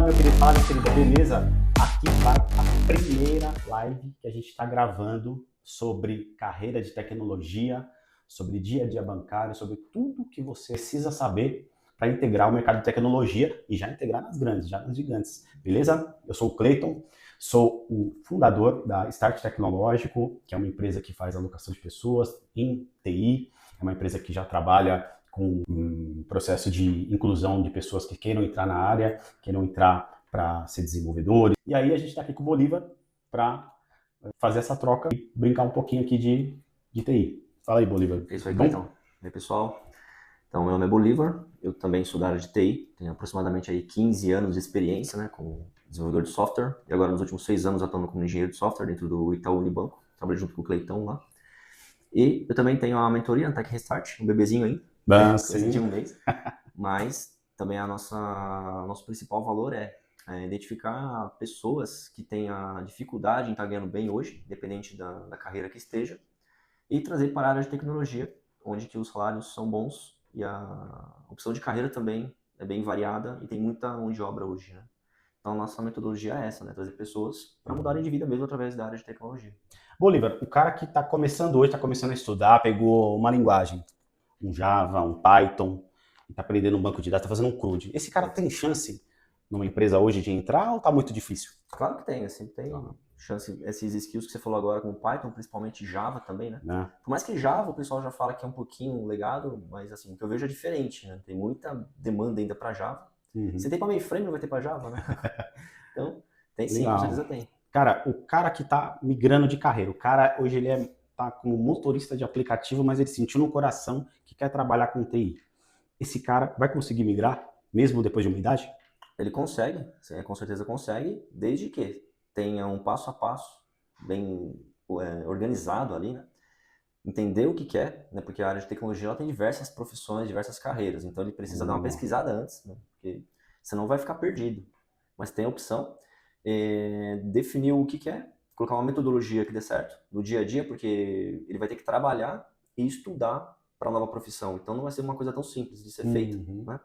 meu querido, fala, meu querido, beleza? Aqui vai a primeira live que a gente está gravando sobre carreira de tecnologia, sobre dia a dia bancário, sobre tudo que você precisa saber para integrar o mercado de tecnologia e já integrar nas grandes, já nas gigantes, beleza? Eu sou o Cleiton, sou o fundador da Start Tecnológico, que é uma empresa que faz alocação de pessoas em TI, é uma empresa que já trabalha com um processo de inclusão de pessoas que queiram entrar na área, queiram entrar para ser desenvolvedores. E aí a gente está aqui com o Bolívar para fazer essa troca e brincar um pouquinho aqui de TI. Fala aí, Bolívar. É isso aí, Cleiton. E aí, pessoal? Então, meu nome é Bolívar, eu também sou da área de TI, tenho aproximadamente aí 15 anos de experiência, né, como desenvolvedor de software, e agora nos últimos 6 anos atuando como engenheiro de software dentro do Itaú Unibanco, trabalho junto com o Cleitão lá. E eu também tenho a mentoria na Tech Restart, um bebezinho ainda, coisa de um mês, mas também nosso principal valor é identificar pessoas que têm a dificuldade em estar ganhando bem hoje, independente da carreira que esteja, e trazer para a área de tecnologia, onde que os salários são bons e a opção de carreira também é bem variada e tem muita mão de obra hoje, né? Então, nossa metodologia é essa, né? Trazer pessoas para mudarem de vida mesmo através da área de tecnologia. Bolívar, o cara que está começando hoje, está começando a estudar, pegou uma linguagem, um Java, um Python, está aprendendo um banco de dados, está fazendo um CRUD. Esse cara tem chance numa empresa hoje de entrar ou está muito difícil? Claro que tem, assim, tem chance, esses skills que você falou agora com Python, principalmente Java também, né? Por mais que Java o pessoal já fala que é um pouquinho legado, mas assim, o que eu vejo é diferente, né? Tem muita demanda ainda para Java. Se tem para mainframe, não vai ter para Java, né? Então, tem sim, com certeza tem. Cara, o cara que tá migrando de carreira, o cara hoje ele tá como motorista de aplicativo, mas ele sentiu no coração que quer trabalhar com TI. Esse cara vai conseguir migrar, mesmo depois de uma idade? Ele consegue, com certeza consegue, desde que tenha um passo a passo bem organizado ali, né? Entender o que quer, né? Porque a área de tecnologia ela tem diversas profissões, diversas carreiras, então ele precisa dar uma pesquisada antes, né? Porque senão vai ficar perdido. Mas tem a opção, definir o que quer, colocar uma metodologia que dê certo no dia a dia, porque ele vai ter que trabalhar e estudar para a nova profissão. Então não vai ser uma coisa tão simples de ser feita, né?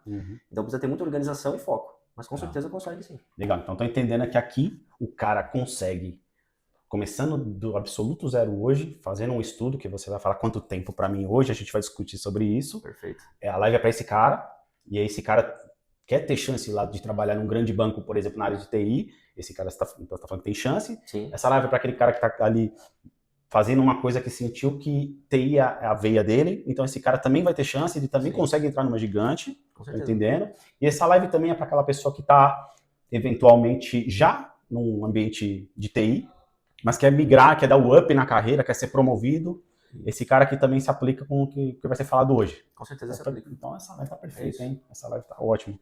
Então precisa ter muita organização e foco. Mas com certeza consegue sim. Legal, então tô entendendo que aqui o cara consegue, começando do absoluto zero hoje, fazendo um estudo, que você vai falar quanto tempo para mim hoje, a gente vai discutir sobre isso. Perfeito. A live é para esse cara, e aí esse cara quer ter chance lá de trabalhar num grande banco, por exemplo, na área de TI, esse cara está falando que tem chance. Sim. Essa live é para aquele cara que está ali fazendo uma coisa que sentiu que TI é a veia dele, então esse cara também vai ter chance, ele também consegue entrar numa gigante, tá entendendo? E essa live também é para aquela pessoa que está eventualmente já num ambiente de TI, mas quer migrar, quer dar o up na carreira, quer ser promovido. Esse cara aqui também se aplica com o que vai ser falado hoje. Com certeza se aplica. Então essa live tá perfeita, hein? Essa live tá ótima.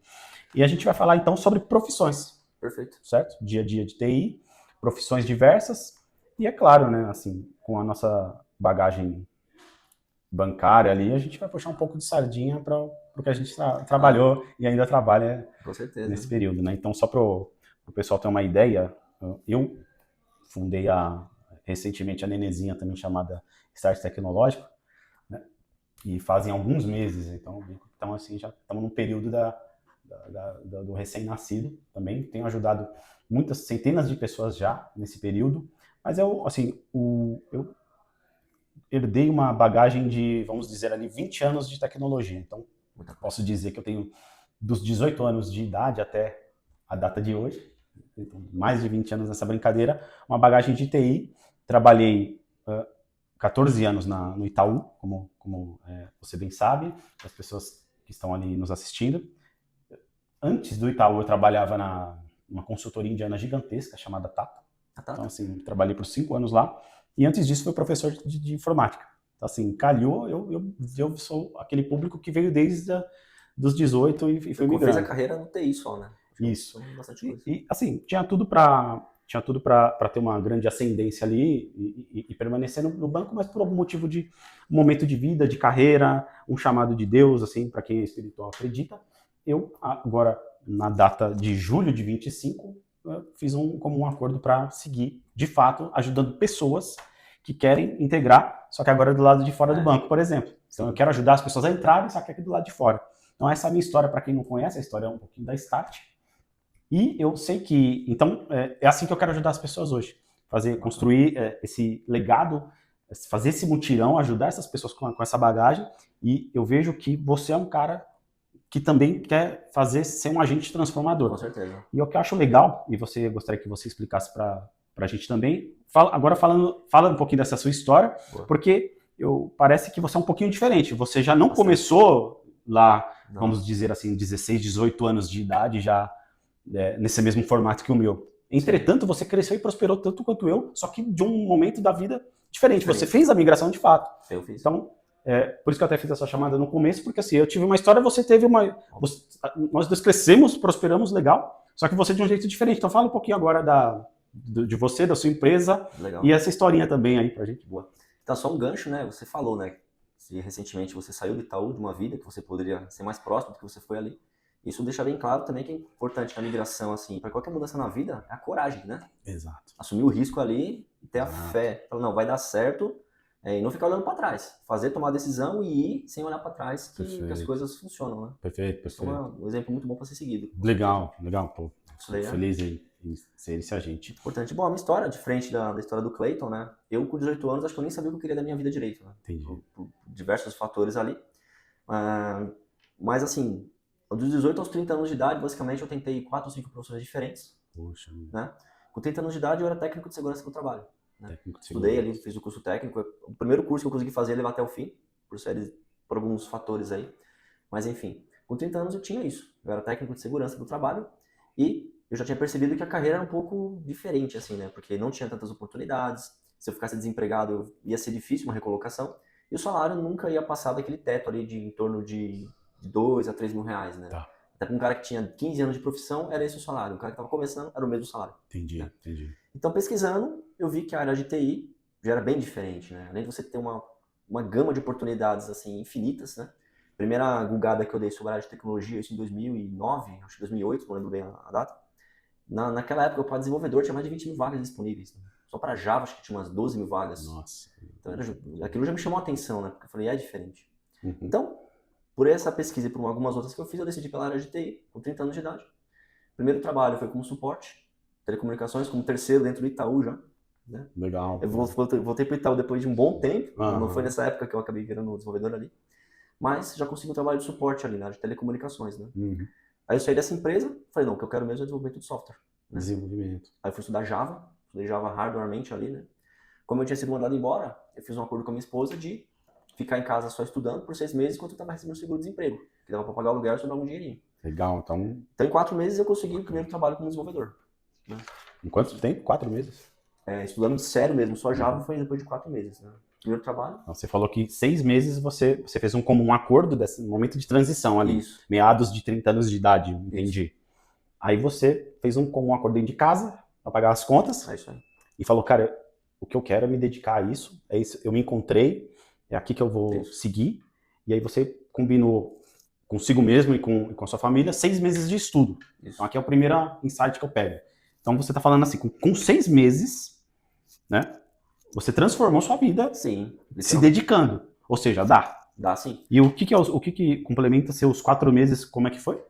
E a gente vai falar então sobre profissões. Perfeito. Certo? Dia a dia de TI, profissões diversas. E é claro, né, assim, com a nossa bagagem bancária ali, a gente vai puxar um pouco de sardinha para o que a gente trabalhou e ainda trabalha nesse período, né? Então, só para o pessoal ter uma ideia, eu fundei recentemente a Nenezinha, também chamada Start Tecnológico, né? E fazem alguns meses, então assim, já estamos no período do recém-nascido também. Tenho ajudado muitas centenas de pessoas já nesse período, mas eu herdei uma bagagem de, vamos dizer ali, 20 anos de tecnologia. Então, posso dizer que eu tenho dos 18 anos de idade até a data de hoje, então, mais de 20 anos nessa brincadeira, uma bagagem de TI. Trabalhei 14 anos no Itaú, como você bem sabe, as pessoas que estão ali nos assistindo. Antes do Itaú, eu trabalhava numa consultoria indiana gigantesca chamada Tata. Então, assim, trabalhei por 5 anos lá. E antes disso, fui professor de informática. Então, assim, calhou, eu sou aquele público que veio desde dos 18 e foi migrando. Fez a carreira no TI só, né? Isso. E, assim, tinha tudo para ter uma grande ascendência ali e permanecer no banco, mas por algum motivo de um momento de vida, de carreira, um chamado de Deus, assim, para quem é espiritual acredita. Eu, agora, na data de julho de 25, fiz como um acordo para seguir, de fato, ajudando pessoas que querem integrar, só que agora do lado de fora do banco, por exemplo. Então, eu quero ajudar as pessoas a entrarem, só que aqui do lado de fora. Então, essa é a minha história. Para quem não conhece, a história é um pouquinho da Start. E eu sei que, então, é assim que eu quero ajudar as pessoas hoje. Construir esse legado, fazer esse mutirão, ajudar essas pessoas com essa bagagem. E eu vejo que você é um cara que também quer ser um agente transformador. Com certeza. E o que eu acho legal, e gostaria que você explicasse para a gente também, agora fala um pouquinho dessa sua história, porque parece que você é um pouquinho diferente. Você já não começou lá, vamos dizer assim, 16, 18 anos de idade, já nesse mesmo formato que o meu. Entretanto, você cresceu e prosperou tanto quanto eu, só que de um momento da vida diferente. Você fez a migração de fato. Eu fiz. Então, por isso que eu até fiz essa chamada no começo, porque assim, eu tive uma história, você teve uma... Nós dois crescemos, prosperamos legal, só que você de um jeito diferente. Então fala um pouquinho agora de você, da sua empresa, legal. E essa historinha também aí pra gente. Boa. Então, só um gancho, né? Você falou, né? Que recentemente você saiu do Itaú, de uma vida que você poderia ser mais próximo do que você foi ali. Isso deixa bem claro também que é importante a migração, assim, para qualquer mudança na vida, é a coragem, né? Exato. Assumir o risco ali e ter a fé. Falar, não, vai dar certo, e não ficar olhando para trás. Tomar a decisão e ir sem olhar para trás, que as coisas funcionam, né? Perfeito. Isso é um exemplo muito bom para ser seguido. Legal, pô. Feliz em ser esse agente. Importante. Bom, a minha história, diferente da história do Clayton, né? Eu, com 18 anos, acho que eu nem sabia o que eu queria da minha vida direito, né? Entendi. Por diversos fatores ali. Mas, assim, dos 18 aos 30 anos de idade, basicamente, eu tentei 4 ou 5 profissões diferentes. Poxa. Né? Com 30 anos de idade, eu era técnico de segurança do trabalho. Né? Estudei ali, fiz o curso técnico. O primeiro curso que eu consegui fazer, levar até o fim, por alguns fatores aí. Mas, enfim, com 30 anos eu tinha isso. Eu era técnico de segurança do trabalho e eu já tinha percebido que a carreira era um pouco diferente, assim, né? Porque não tinha tantas oportunidades. Se eu ficasse desempregado, ia ser difícil uma recolocação. E o salário nunca ia passar daquele teto ali em torno de 2 a 3 mil reais, né? Tá. Até para um cara que tinha 15 anos de profissão, era esse o salário. O cara que estava começando, era o mesmo salário. Entendi, né? Entendi. Então, pesquisando, eu vi que a área de TI já era bem diferente, né? Além de você ter uma gama de oportunidades, assim, infinitas, né? Primeira gulgada que eu dei sobre a área de tecnologia, isso em 2009, acho que 2008, não lembro bem a data. Naquela época, para desenvolvedor, tinha mais de 20 mil vagas disponíveis. Né? Só para Java, acho que tinha umas 12 mil vagas. Nossa. Então, aquilo já me chamou a atenção, né? Porque eu falei, é diferente. Uhum. Então, por essa pesquisa e por algumas outras que eu fiz, eu decidi pela área de TI, com 30 anos de idade. O primeiro trabalho foi como suporte, telecomunicações, como terceiro dentro do Itaú já. Né? Legal. Eu voltei para o Itaú depois de um bom tempo, não foi nessa época que eu acabei virando desenvolvedor ali, mas já consegui um trabalho de suporte ali, na área de telecomunicações. Né? Uhum. Aí eu saí dessa empresa, falei, não, o que eu quero mesmo é desenvolvimento de software. Né? Desenvolvimento. Aí eu fui estudei Java hardwaremente ali, né? Como eu tinha sido mandado embora, eu fiz um acordo com a minha esposa de ficar em casa só estudando por 6 meses enquanto eu estava recebendo seguro-desemprego, que dava para pagar o aluguel e sobrar um dinheirinho. Legal, então em 4 meses eu consegui o primeiro trabalho como desenvolvedor. Né? Em quanto tempo? 4 meses? Estudando sério mesmo, só Java foi depois de 4 meses. Né? Primeiro trabalho. Você falou que 6 meses você fez um comum acordo desse momento de transição ali. Isso. Meados de 30 anos de idade, entendi. Isso. Aí você fez um comum acordo dentro de casa, para pagar as contas. É isso aí. E falou, cara, o que eu quero é me dedicar a isso. É isso, eu me encontrei, é aqui que eu vou seguir. E aí você combinou consigo mesmo e com a sua família 6 meses de estudo. Isso. Então aqui é o primeiro insight que eu pego. Então você está falando assim, com 6 meses, né? Você transformou sua vida. Sim, se dedicando. Ou seja, dá. Dá sim. E o que complementa seus 4 meses, como é que foi?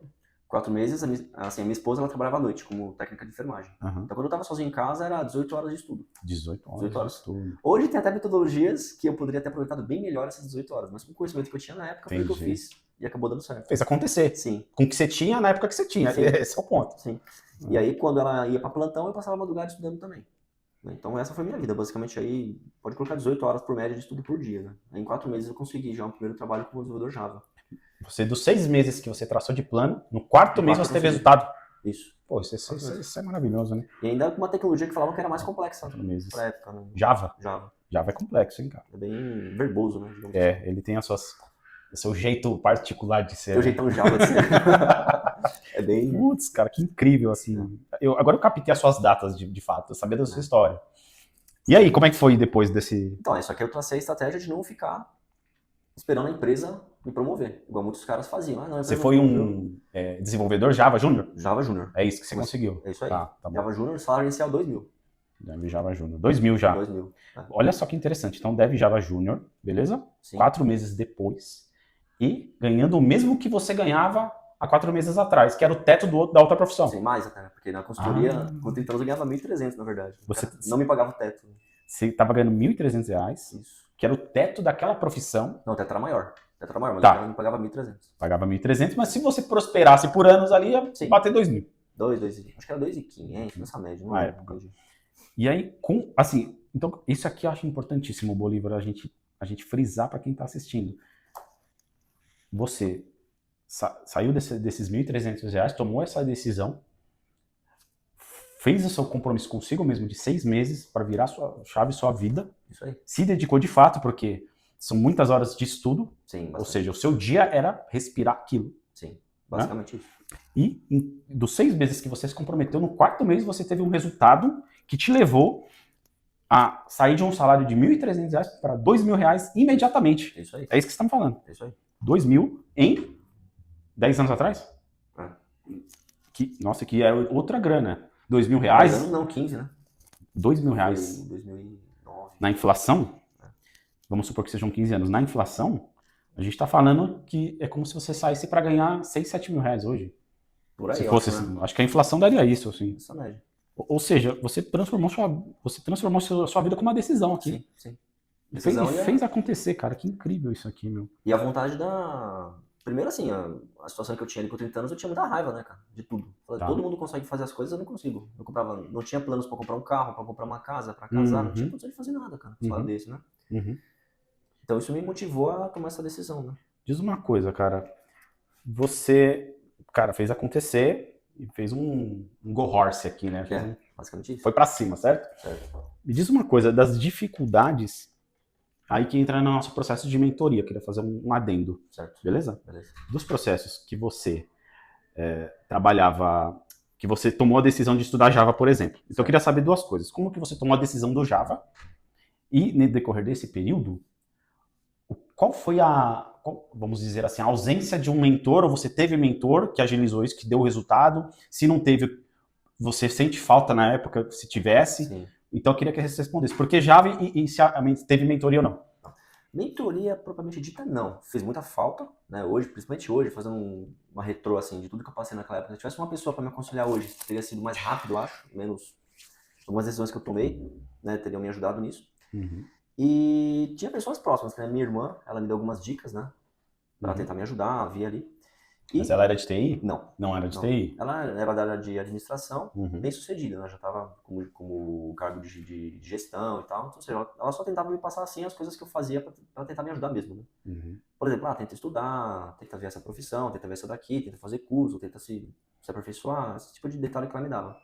4 meses, a minha esposa ela trabalhava à noite como técnica de enfermagem. Uhum. Então quando eu estava sozinho em casa era 18 horas de estudo. 18 horas de estudo. Hoje tem até metodologias que eu poderia ter aproveitado bem melhor essas 18 horas, mas com o conhecimento que eu tinha na época foi o que eu fiz e acabou dando certo. Fez acontecer. Sim. Com o que você tinha na época que você tinha. Sim. Esse é o ponto. Sim. E aí quando ela ia para plantão eu passava a madrugada estudando também. Então essa foi a minha vida, basicamente aí pode colocar 18 horas por média de estudo por dia, né? Aí, em 4 meses eu consegui já um primeiro trabalho como desenvolvedor Java. Você, dos 6 meses que você traçou de plano, no quarto mês você teve resultado. Isso. Pô, isso é maravilhoso, né? E ainda com uma tecnologia que falava que era mais complexa pra época, né? Java? Java. Java é complexo, hein, cara? É bem verboso, né? Ele tem o seu jeito particular de ser. Tem o jeitão Java de ser. É bem... Putz, cara, que incrível, assim. Agora eu captei as suas datas, de fato, eu sabia da sua história. E aí, como é que foi depois desse... Então, isso aqui eu tracei a estratégia de não ficar esperando a empresa me promover, igual muitos caras faziam. Você foi um desenvolvedor Java Júnior? Java Júnior. É isso que você conseguiu? É isso aí. Tá Java Júnior, salário inicial 2.000. Dev Java Júnior. 2.000 já. 2.000. Olha só que interessante. Então, Dev Java Júnior, beleza? Sim. 4 meses depois. E ganhando o mesmo que você ganhava há 4 meses atrás, que era o teto da outra profissão. Sim, mais até, né? Porque na consultoria, com 30 anos eu ganhava 1.300, na verdade. Você Não me pagava o teto. Você estava ganhando R$1.300, Isso. que era o teto daquela profissão. Não, o teto era maior. O teto era maior, mas Tá. o cara me pagava 1.300. Pagava 1.300, mas se você prosperasse por anos ali, ia bater 2.000. Acho que era 2.500 nessa média. Não na é, época. E aí, assim, então isso aqui eu acho importantíssimo, Bolívar, a gente frisar para quem está assistindo. Você saiu desses R$1.300, tomou essa decisão, fez o seu compromisso consigo mesmo de 6 meses para virar sua chave, sua vida. Isso aí. Se dedicou de fato, porque são muitas horas de estudo. Sim, bastante. Ou seja, o seu dia era respirar aquilo. Sim, basicamente isso. E dos 6 meses que você se comprometeu, no 4º mês você teve um resultado que te levou a sair de um salário de R$1.300 para R$2.000 imediatamente. É isso aí. É isso que você está me falando. É isso aí. 2.000 em 10 anos atrás? É. Nossa, que é outra grana. R$2.000? 10 anos não, 15, né? R$2.000. 2009. Na inflação? Vamos supor que sejam 15 anos. Na inflação, a gente está falando que é como se você saísse para ganhar 6, 7 mil reais hoje. Por aí, se fosse, acho que a inflação daria isso, assim. Essa média. Ou seja, você transformou sua vida com uma decisão aqui. Sim. E fez acontecer, cara. Que incrível isso aqui, meu. E a vontade da... Primeiro, assim, a situação que eu tinha ali com 30 anos, eu tinha muita raiva, né, cara? De tudo. Todo mundo consegue fazer as coisas, eu não consigo. Não tinha planos pra comprar um carro, pra comprar uma casa, pra casar. Não tinha condição de fazer nada, cara. Falar desse, né? Então isso me motivou a tomar essa decisão, né? Diz uma coisa, cara. Você, cara, fez acontecer e fez um go horse aqui, né? Basicamente isso. Foi pra cima, certo? Certo. Me diz uma coisa, das dificuldades, aí que entra no nosso processo de mentoria, queria fazer um adendo. Certo. Beleza? Beleza. Dos processos que você trabalhava, que você tomou a decisão de estudar Java, por exemplo. Então eu queria saber 2 coisas. Como que você tomou a decisão do Java e, no decorrer desse período, qual foi vamos dizer assim, a ausência de um mentor, ou você teve mentor que agilizou isso, que deu o resultado? Se não teve, você sente falta na época, se tivesse? Sim. Então eu queria que você respondesse. Porque Java e se teve mentoria ou não? Mentoria propriamente dita, não. Fez muita falta, né? Hoje, principalmente hoje, fazendo uma retrô, assim, de tudo que eu passei naquela época. Se tivesse uma pessoa para me aconselhar hoje, teria sido mais rápido, eu acho, menos algumas decisões que eu tomei, né? Teriam me ajudado nisso. E tinha pessoas próximas, né? Minha irmã, ela me deu algumas dicas, né? Pra tentar me ajudar, via ali. Mas ela era de TI? Não. Não era de TI? Ela era da área de administração, bem sucedida, né? Já estava como cargo de gestão e tal. Então, ou seja, ela só tentava me passar assim as coisas que eu fazia para tentar me ajudar mesmo, né? Por exemplo, tenta estudar, tenta ver essa profissão, tenta ver essa daqui, tenta fazer curso, tenta se aperfeiçoar, esse tipo de detalhe que ela me dava.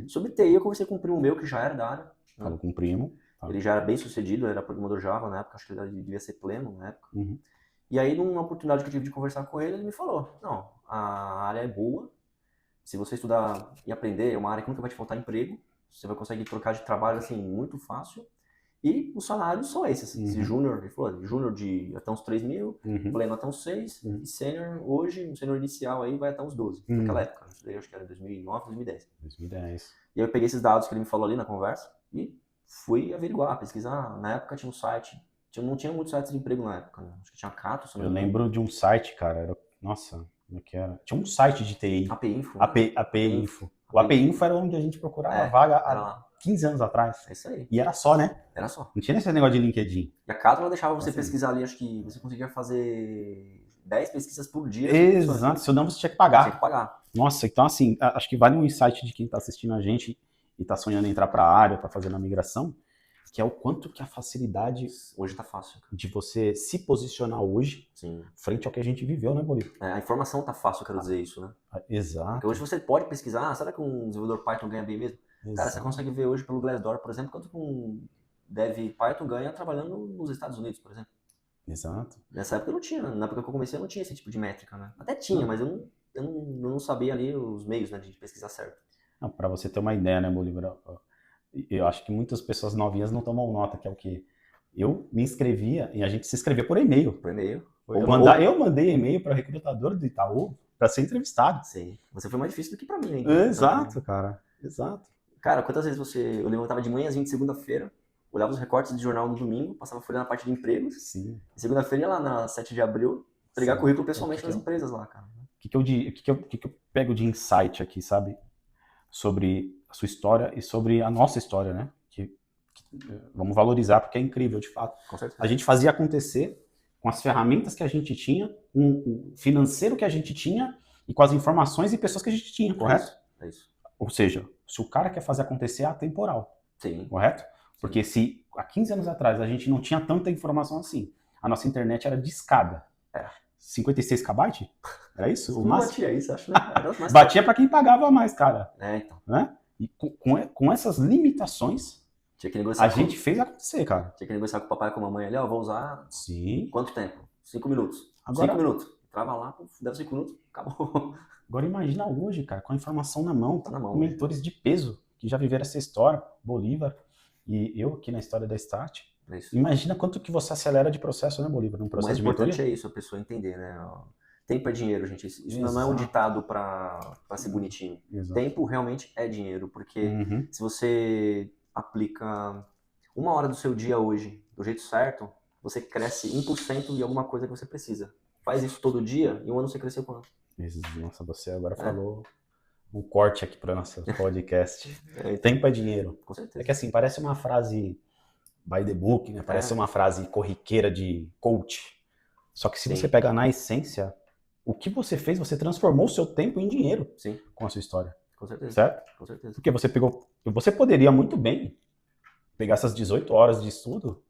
Sobre TI, eu conversei com um primo meu que já era da área. Falou com um primo. Ele já era bem sucedido, era programador Java na época, acho que ele devia ser pleno na época. E aí, numa oportunidade que eu tive de conversar com ele, ele me falou, não, a área é boa, se você estudar e aprender, é uma área que nunca vai te faltar emprego, você vai conseguir trocar de trabalho, assim, muito fácil, e os salários são esses. Esse júnior, ele falou, júnior de até uns 3 mil, pleno até uns 6, e sênior, hoje, um sênior inicial aí vai até uns 12, naquela época, isso daí eu acho que era 2009, 2010. 2010. E aí eu peguei esses dados que ele me falou ali na conversa, e fui averiguar, pesquisar. Na época tinha um site, não tinha muitos sites de emprego na época, né? Acho que tinha Cato. Eu lembro de um site, cara, nossa, como é que era? Tinha um site de TI. API Info. API Info. O API Info era onde a gente procurava vaga há 15 anos atrás. É isso aí. E era só, né? Era só. Não tinha esse negócio de LinkedIn. E a Cato ela deixava você pesquisar ali, acho que você conseguia fazer 10 pesquisas por dia. Exato, senão você tinha que pagar. Tinha que pagar. Nossa, então assim, acho que vale um insight de quem está assistindo a gente e está sonhando em entrar para a área, está fazendo a migração, que é o quanto que a facilidade hoje tá fácil de você se posicionar hoje frente ao que a gente viveu, né, Bolívar? A informação tá fácil, eu quero dizer isso, né? Exato. Porque hoje você pode pesquisar, será que um desenvolvedor Python ganha bem mesmo? Exato. Cara, você consegue ver hoje pelo Glassdoor, por exemplo, quanto que um dev Python ganha trabalhando nos Estados Unidos, por exemplo. Exato. Nessa época eu não tinha, na época que eu comecei eu não tinha esse tipo de métrica, né? Até tinha, mas eu não sabia ali os meios, né, de pesquisar certo. Para você ter uma ideia, né, Bolívar? Eu acho que muitas pessoas novinhas não tomam nota, que é o que eu me inscrevia e a gente se inscrevia por e-mail. Por e-mail. Eu mandei e-mail para recrutador do Itaú para ser entrevistado. Sim. Você foi mais difícil do que para mim, hein? Exato, cara. Exato. Cara, quantas vezes eu levantava de manhãzinha de segunda-feira, olhava os recortes de jornal no domingo, passava folha na parte de empregos. Sim. E segunda-feira ia lá na 7 de abril, entregar currículo pessoalmente nas empresas lá, cara. que eu pego de insight aqui, sabe? Sobre a sua história e sobre a nossa história, né? Vamos valorizar porque é incrível, de fato. Com certeza. A gente fazia acontecer com as ferramentas que a gente tinha, com o financeiro que a gente tinha e com as informações e pessoas que a gente tinha, correto? É isso. Ou seja, se o cara quer fazer acontecer, é atemporal. Sim. Correto? Porque se há 15 anos atrás a gente não tinha tanta informação assim, a nossa internet era discada. 56 KB? Era isso? O Não máximo? batia isso, acho, né? Batia para quem pagava mais, cara. Então. Né? E com essas limitações, tinha que negociar a gente fez acontecer, cara. Tinha que negociar com o papai e com a mamãe ali, ó, vou usar. Sim. Quanto tempo? 5 minutos. Agora, 5 minutos. Trava lá, deu 5 minutos, acabou. Agora imagina hoje, cara, com a informação na mão, tá na mão, com mentores de peso que já viveram essa história, Bolívar e eu aqui na história da Start. Imagina quanto que você acelera de processo, né, Bolívar, num processo de mentoria. O mais importante é isso, a pessoa entender, né? Tempo é dinheiro, gente. Isso não é um ditado pra ser bonitinho. Exato. Tempo realmente é dinheiro, porque se você aplica 1 hora do seu dia hoje do jeito certo, você cresce 1% de alguma coisa que você precisa. Faz isso todo dia e 1 ano você cresceu quanto? Nossa, você agora falou um corte aqui para nosso podcast. Tempo é dinheiro. Com certeza. É que assim, parece uma frase by the book, né? Parece uma frase corriqueira de coach. Só que se você pegar na essência, o que você fez, você transformou o seu tempo em dinheiro com a sua história. Com certeza. Certo? Com certeza. Porque você poderia muito bem pegar essas 18 horas de estudo,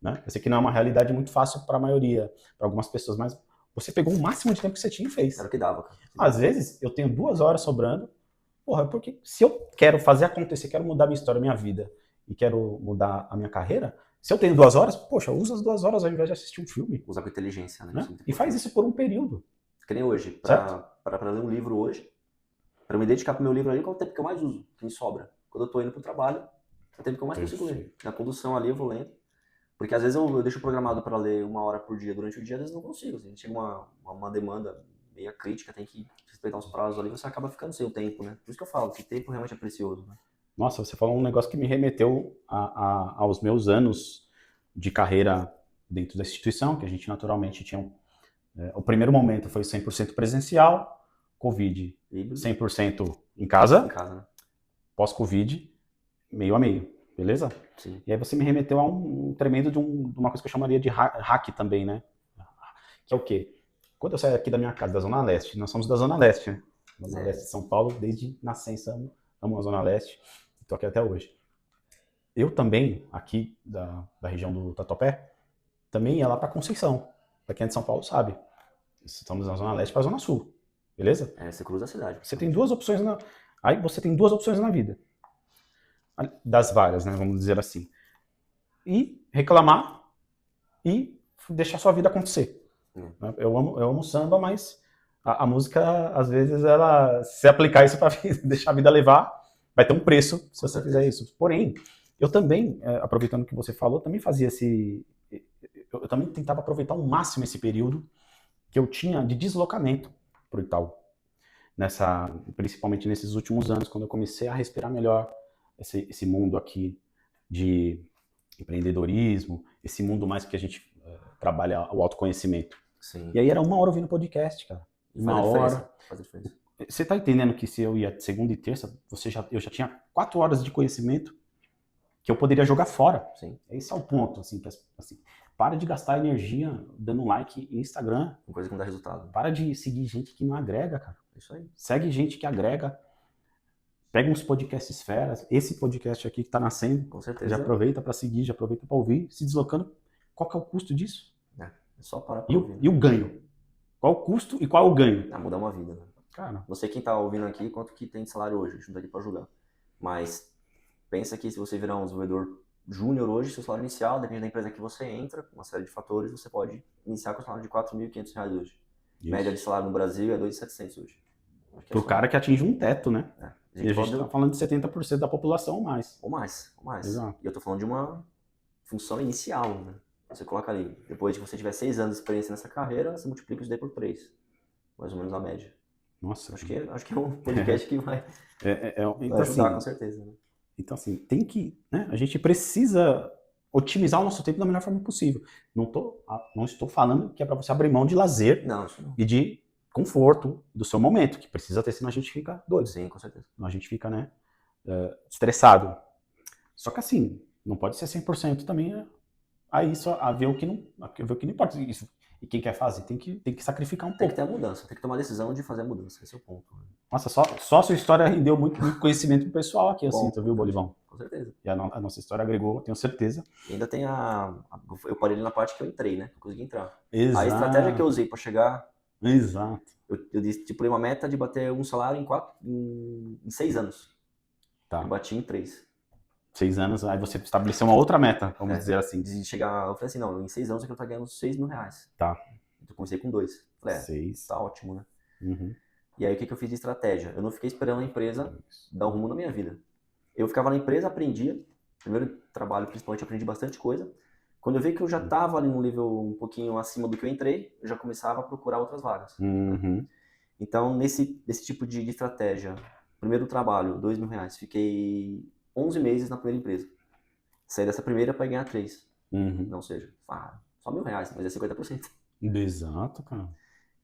né? Eu sei que não é uma realidade muito fácil para a maioria, para algumas pessoas, mas você pegou o máximo de tempo que você tinha e fez. Era o que dava, cara. Às vezes, eu tenho 2 horas sobrando, porque se eu quero fazer acontecer, quero mudar minha história, minha vida, e quero mudar a minha carreira, se eu tenho 2 horas, poxa, usa as 2 horas ao invés de assistir um filme. Usa com inteligência, né? E faz isso por um período. Que nem hoje, para ler um livro hoje, para me dedicar pro meu livro ali, qual é o tempo que eu mais uso, que me sobra? Quando eu tô indo pro trabalho, é o tempo que eu mais consigo ler. Na condução ali eu vou lendo. Porque às vezes eu deixo programado para ler 1 hora por dia durante o dia, às vezes não consigo. Assim, chega uma demanda meio crítica, tem que respeitar os prazos ali, você acaba ficando sem o tempo, né? Por isso que eu falo que tempo realmente é precioso, né? Nossa, você falou um negócio que me remeteu aos meus anos de carreira dentro da instituição, que a gente naturalmente tinha... o primeiro momento foi 100% presencial, Covid 100% em casa, né? Pós-Covid, meio a meio. Beleza? Sim. E aí você me remeteu a um tremendo de uma coisa que eu chamaria de hack também, né? Que é o quê? Quando eu saio aqui da minha casa, da Zona Leste, nós somos da Zona Leste, né? Zona Leste de São Paulo, desde nascença, amo a Zona Leste, estou aqui até hoje. Eu também, aqui da região do Tatuapé, também ia lá para Conceição. Para quem é de São Paulo sabe. Estamos na Zona Leste para a Zona Sul. Beleza? Você cruza a cidade. Você tem 2 opções Aí você tem 2 opções na vida. Das várias, né, vamos dizer assim. E reclamar e deixar sua vida acontecer. Eu amo samba, mas a música, às vezes, ela, se aplicar isso para deixar a vida levar, vai ter um preço se você fizer isso. Porém, eu também, aproveitando o que você falou, também fazia eu também tentava aproveitar ao máximo esse período que eu tinha de deslocamento para o Itaú. Principalmente nesses últimos anos, quando eu comecei a respirar melhor esse mundo aqui de empreendedorismo, esse mundo mais que a gente trabalha o autoconhecimento. Sim. E aí era 1 hora ouvindo podcast, cara. 1 hora. Faz diferença. Você tá entendendo que se eu ia segunda e terça, eu já tinha 4 horas de conhecimento que eu poderia jogar fora. Sim. Esse é o ponto, assim, para de gastar energia dando like em Instagram. Uma coisa que não dá resultado. Para de seguir gente que não agrega, cara. Isso aí. Segue gente que agrega. Pega uns podcasts feras, esse podcast aqui que tá nascendo. Com certeza. Já aproveita para seguir, já aproveita para ouvir, se deslocando. Qual que é o custo disso? É só parar pra ouvir. E o ganho? Qual o custo e qual o ganho? Mudar uma vida, né? Cara. Não sei quem tá ouvindo aqui, quanto que tem de salário hoje, a gente não tá aqui pra julgar. Mas pensa que se você virar um desenvolvedor júnior hoje, seu salário inicial, depende da empresa que você entra, uma série de fatores, você pode iniciar com o salário de R$4.500 hoje. Isso. Média de salário no Brasil é R$2.700 hoje. Pro cara que atinge um teto, né? A gente tá falando de 70% da população ou mais. Ou mais. Exato. E eu tô falando de uma função inicial, né? Você coloca ali, depois de que você tiver 6 anos de experiência nessa carreira, você multiplica isso daí por 3. Mais ou menos a média. Nossa. Acho que é um podcast que vai então, ajudar, assim, com certeza. Né? Então, assim, tem que... Né, a gente precisa otimizar o nosso tempo da melhor forma possível. Não estou falando que é para você abrir mão de lazer não, isso não. e de conforto do seu momento, que precisa ter, senão a gente fica doido. Sim, com certeza. Senão a gente fica, né, estressado. Só que assim, não pode ser 100% também a isso, a ver o que não importa. Isso. E quem quer fazer tem que sacrificar um Tem pouco. que ter a mudança, tem que tomar a decisão de fazer a mudança, esse é o ponto. Nossa, só a sua história rendeu muito conhecimento pro pessoal aqui, assim, Bom, tu viu, Bolivão? Com certeza. E a nossa história agregou, tenho certeza. E ainda tem eu parei ali na parte que eu entrei, né? Eu consegui entrar. Exato. A estratégia que eu usei para chegar... Exato. Eu estipulei uma meta de bater um salário em 6 anos. Tá. Eu bati em 3. 6 anos, aí você estabeleceu uma outra meta, vamos dizer assim. De chegar, eu falei assim, não, em 6 anos eu quero estar ganhando 6 mil reais. Tá. Eu comecei com 2. Falei, 6. tá ótimo, né? Uhum. E aí o que eu fiz de estratégia? Eu não fiquei esperando a empresa dar um rumo na minha vida. Eu ficava na empresa, aprendia. Primeiro trabalho, principalmente, aprendi bastante coisa. Quando eu vi que eu já estava ali num nível um pouquinho acima do que eu entrei, eu já começava a procurar outras vagas. Uhum. Então, nesse tipo de estratégia, primeiro trabalho, 2 mil reais, fiquei 11 meses na primeira empresa. Saí dessa primeira para ganhar 3. Uhum. Não seja, só 1.000 reais, mas é 50%. Exato, cara.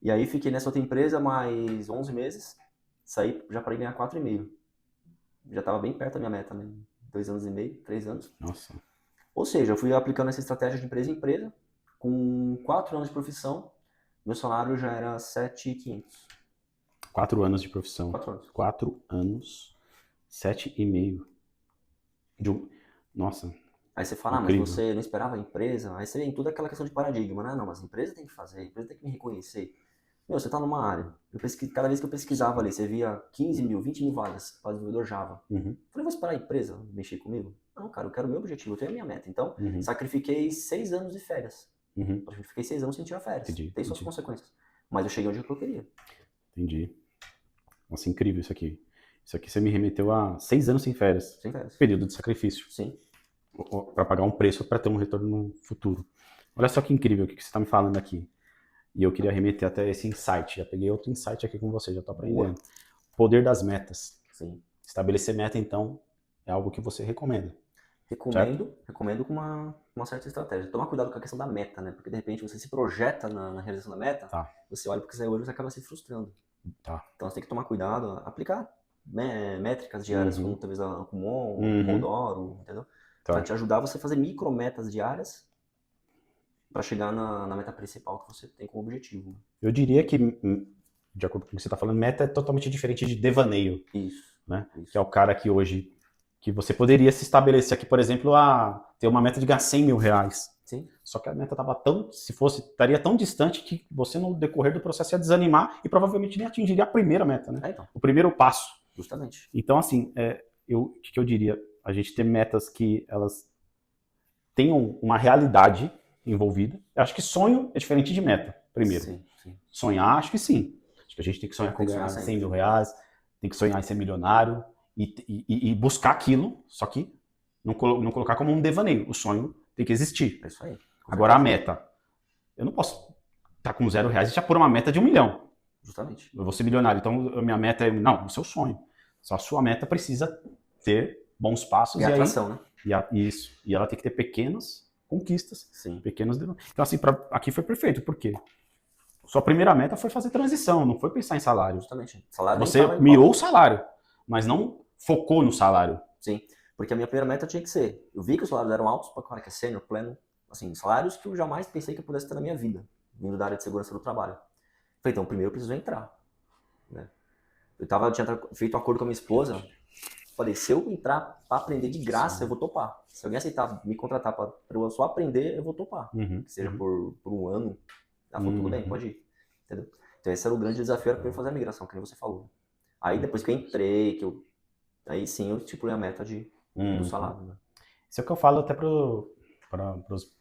E aí fiquei nessa outra empresa mais 11 meses, saí já para ganhar 4,5. Já estava bem perto da minha meta, né? 2 anos e meio, 3 anos. Nossa. Ou seja, eu fui aplicando essa estratégia de empresa em empresa, com 4 anos de profissão, meu salário já era 7.500. 4 anos de profissão. 4 anos. 4 anos, 7,5. Nossa. Aí você fala, incrível. Mas você não esperava a empresa? Aí você vem toda aquela questão de paradigma, né? Não, mas a empresa tem que fazer, a empresa tem que me reconhecer. Meu, você tá numa área. Cada vez que eu pesquisava ali, você via 15 mil, 20 mil vagas para desenvolvedor Java. Uhum. Falei, vou esperar a empresa mexer comigo? Não, cara, eu quero o meu objetivo, eu tenho a minha meta. Então, Uhum. sacrifiquei 6 anos de férias. Uhum. Eu fiquei 6 anos sem tirar férias. Entendi, Tem suas consequências. Mas eu cheguei onde eu queria. Entendi. Nossa, incrível isso aqui. Isso aqui você me remeteu a 6 anos sem férias. Sem férias. Período de sacrifício. Sim. Para pagar um preço para ter um retorno no futuro. Olha só que incrível o que você está me falando aqui. E eu queria remeter até esse insight. Já peguei outro insight aqui com você, já estou aprendendo. Poder das metas. Sim. Estabelecer meta, então, é algo que você recomenda. Recomendo com uma certa estratégia. Tomar cuidado com a questão da meta, né? Porque de repente você se projeta na realização da meta, Tá. você olha porque você hoje você acaba se frustrando. Tá. Então você tem que tomar cuidado, aplicar métricas diárias, como talvez a Kumon, Pomodoro, entendeu? Tá. Para te ajudar você a fazer micrometas diárias para chegar na meta principal que você tem como objetivo. Eu diria que, de acordo com o que você está falando, meta é totalmente diferente de devaneio. Isso. Né? Isso. Que é o cara que hoje, que você poderia se estabelecer aqui, por exemplo, ter uma meta de ganhar 100 mil reais. Sim. Só que a meta estava estaria tão distante que você, no decorrer do processo, ia desanimar e provavelmente nem atingiria a primeira meta, né? Então. O primeiro passo. Justamente. Então, assim, o que eu diria? A gente ter metas que elas tenham uma realidade envolvida. Eu acho que sonho é diferente de meta, primeiro. Sim. Sonhar, acho que sim. Acho que a gente tem que sonhar com ganhar 100 mil reais, tem que sonhar em ser milionário e buscar aquilo, só que não colocar como um devaneio. O sonho tem que existir. É isso aí. Agora a meta. Eu não posso estar com R$0 e já pôr uma meta de 1 milhão. Justamente. Eu vou ser milionário, então a minha meta é... Não, o seu sonho. Só a sua meta precisa ter bons passos. E atração, né? Isso. E ela tem que ter pequenas conquistas. Sim. Pequenos... Então, assim, aqui foi perfeito. Por quê? Sua primeira meta foi fazer transição, não foi pensar em salário. Justamente. Salário você mirou o salário, mas não focou no salário. Sim. Porque a minha primeira meta tinha que ser... Eu vi que os salários eram altos para o cara que é sênior, pleno. Assim, salários que eu jamais pensei que eu pudesse ter na minha vida, vindo da área de segurança do trabalho. Falei, então, primeiro eu preciso entrar. Né? Tinha feito um acordo com a minha esposa. Falei, se eu entrar para aprender de graça, eu vou topar. Se alguém aceitar me contratar para eu só aprender, eu vou topar. Que seja por um ano. Ela falou, tudo bem, pode ir. Entendeu? Então esse era o grande desafio, era para eu fazer a migração, que nem você falou. Aí depois que eu entrei, aí sim eu estipulei a meta do salário. Né? Isso é o que eu falo até para os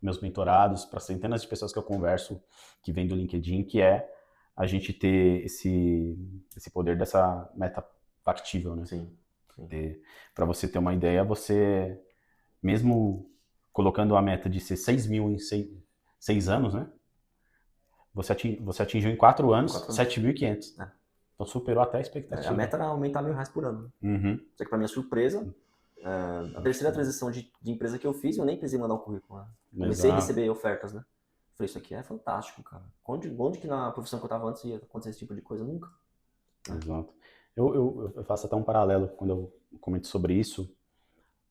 meus mentorados, para centenas de pessoas que eu converso, que vêm do LinkedIn, que é a gente ter esse poder dessa meta factível, né? Sim. Para você ter uma ideia, você, mesmo colocando a meta de ser 6 mil em 6 anos, né? Você atingiu em 4 anos 7.500. Então superou até a expectativa. A meta era aumentar R$1.000 por ano. Só que para minha surpresa, a terceira transição de empresa que eu fiz, eu nem precisei mandar o currículo. Né? Comecei a receber ofertas, né? falei, isso aqui é fantástico, cara. Onde que na profissão que eu tava antes ia acontecer esse tipo de coisa? Nunca. Exato. Eu faço até um paralelo quando eu comento sobre isso,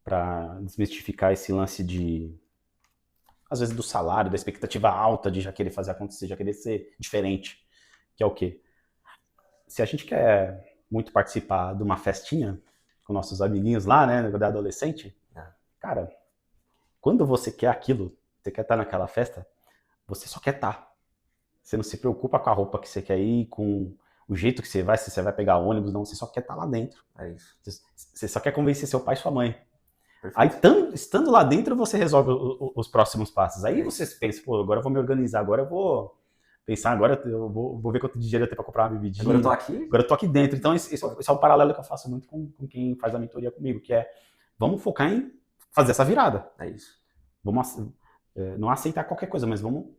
para desmistificar esse lance de, às vezes, do salário, da expectativa alta de já querer fazer acontecer, já querer ser diferente. Que é o quê? Se a gente quer muito participar de uma festinha com nossos amiguinhos lá, né, quando é adolescente, cara, quando você quer aquilo, você quer estar naquela festa, você só quer estar. Você não se preocupa com a roupa que você quer ir, com o jeito que você vai, se você vai pegar ônibus, não, você só quer estar lá dentro. É isso. Você só quer convencer seu pai e sua mãe. Perfeito. Aí, estando lá dentro, você resolve os próximos passos. Aí você pensa, pô, agora eu vou me organizar, agora eu vou pensar, agora eu vou ver quanto dinheiro eu tenho para comprar uma bebidinha. Agora eu tô aqui? Agora eu tô aqui dentro. Então, esse é o paralelo que eu faço muito com quem faz a mentoria comigo, que é, vamos focar em fazer essa virada. É isso. Vamos não aceitar qualquer coisa, mas vamos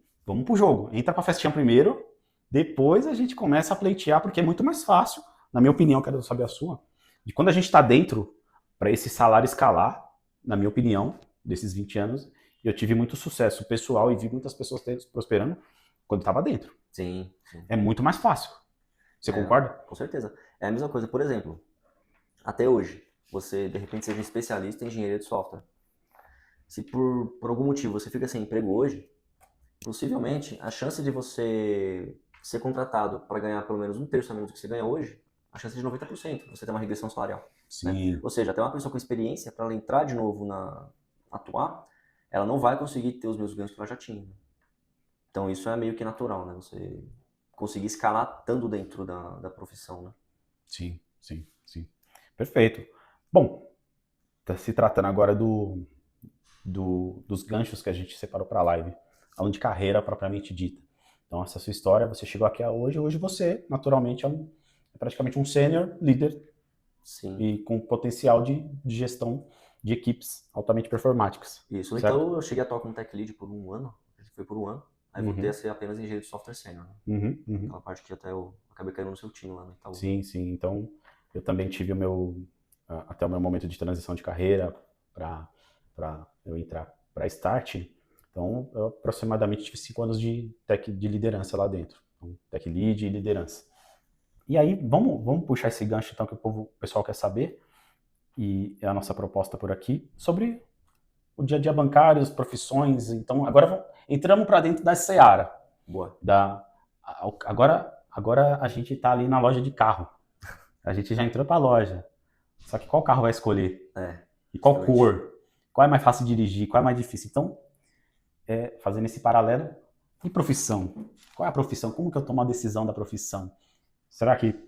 pro jogo. Entra pra festinha primeiro, depois a gente começa a pleitear, porque é muito mais fácil, na minha opinião, quero saber a sua, de quando a gente tá dentro, para esse salário escalar, na minha opinião, desses 20 anos, eu tive muito sucesso pessoal e vi muitas pessoas prosperando quando estava dentro. Sim. É muito mais fácil. Você concorda? Com certeza. É a mesma coisa. Por exemplo, até hoje, você de repente seja um especialista em engenharia de software. Se por algum motivo você fica sem emprego hoje, possivelmente a chance de você ser contratado para ganhar pelo menos um terço a menos do que você ganha hoje, a chance é de 90%. Você tem uma regressão salarial. Sim. Né? Ou seja, até uma pessoa com experiência, para ela entrar de novo atuar, ela não vai conseguir ter os mesmos ganhos que ela já tinha. Então isso é meio que natural, né? Você conseguir escalar estando dentro da profissão, né? Sim. Perfeito. Bom, tá se tratando agora dos ganchos que a gente separou para a live, falando de carreira propriamente dita. Então, essa é a sua história, você chegou aqui hoje você, naturalmente, é praticamente um sênior líder. Sim. E com potencial de gestão de equipes altamente performáticas. Isso, certo? então eu cheguei a atuar como tech lead por um ano, foi por um ano, aí voltei a ser apenas engenheiro de software sênior, né? Aquela parte que até eu acabei caindo no seu time lá no Itaú. Sim, então eu também tive até o meu momento de transição de carreira para eu entrar para Start. Então, eu aproximadamente tive 5 anos de liderança lá dentro. Então, tech lead e liderança. E aí, vamos puxar esse gancho, então, que o pessoal quer saber, e é a nossa proposta por aqui, sobre o dia a dia bancário, as profissões. Então, agora entramos para dentro da seara. Boa. Agora a gente está ali na loja de carro. A gente já entrou para a loja. Só que qual carro vai escolher? E qual cor? Qual é mais fácil de dirigir? Qual é mais difícil? Então, fazendo esse paralelo, e profissão? Qual é a profissão? Como que eu tomo a decisão da profissão? Será que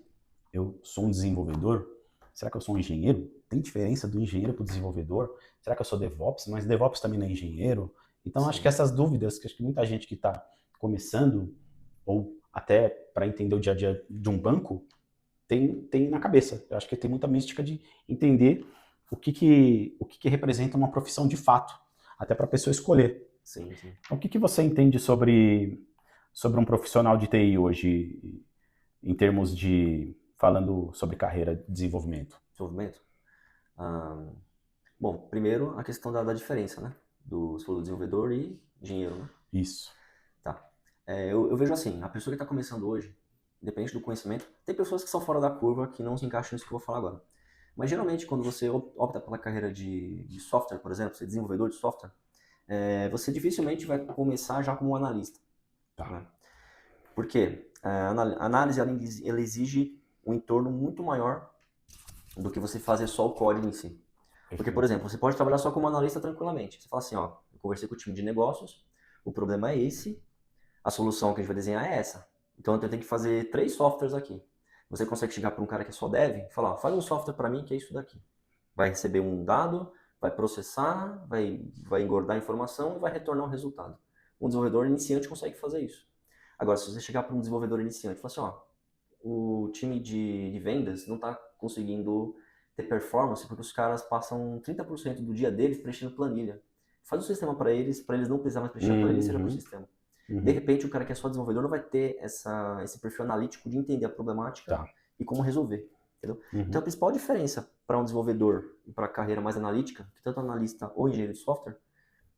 eu sou um desenvolvedor? Será que eu sou um engenheiro? Tem diferença do engenheiro para o desenvolvedor? Será que eu sou DevOps? Mas DevOps também não é engenheiro? Então, acho que essas dúvidas, que acho que muita gente que está começando, ou até para entender o dia a dia de um banco, tem na cabeça. Eu acho que tem muita mística de entender o que representa uma profissão de fato, até para a pessoa escolher. Sim. Então, o que você entende sobre um profissional de TI hoje, em termos de, falando sobre carreira de desenvolvimento? Bom, primeiro a questão da diferença, né? Do desenvolvedor e engenheiro, né? Isso. Tá. Eu vejo assim, a pessoa que está começando hoje, independente do conhecimento, tem pessoas que são fora da curva, que não se encaixam nisso que eu vou falar agora. Mas geralmente quando você opta pela carreira de software, por exemplo, ser desenvolvedor de software, você dificilmente vai começar já como um analista. Tá. Né? Por quê? A análise ela exige um entorno muito maior do que você fazer só o código em si. Porque, por exemplo, você pode trabalhar só como analista tranquilamente. Você fala assim, ó, eu conversei com o time de negócios, o problema é esse, a solução que a gente vai desenhar é essa. Então eu tenho que fazer 3 softwares aqui. Você consegue chegar para um cara que é só dev e falar, ó, faz um software para mim que é isso daqui. Vai receber um dado, vai processar, vai engordar a informação e vai retornar um resultado. Um desenvolvedor iniciante consegue fazer isso. Agora, se você chegar para um desenvolvedor iniciante e falar assim, ó, o time de vendas não está conseguindo ter performance porque os caras passam 30% do dia deles preenchendo planilha. Faz um sistema para eles não precisar mais preencher a planilha, seja por sistema. De repente, o cara que é só desenvolvedor não vai ter esse perfil analítico de entender a problemática e como resolver. Entendeu? Então, a principal diferença para um desenvolvedor e para a carreira mais analítica, que tanto analista ou engenheiro de software,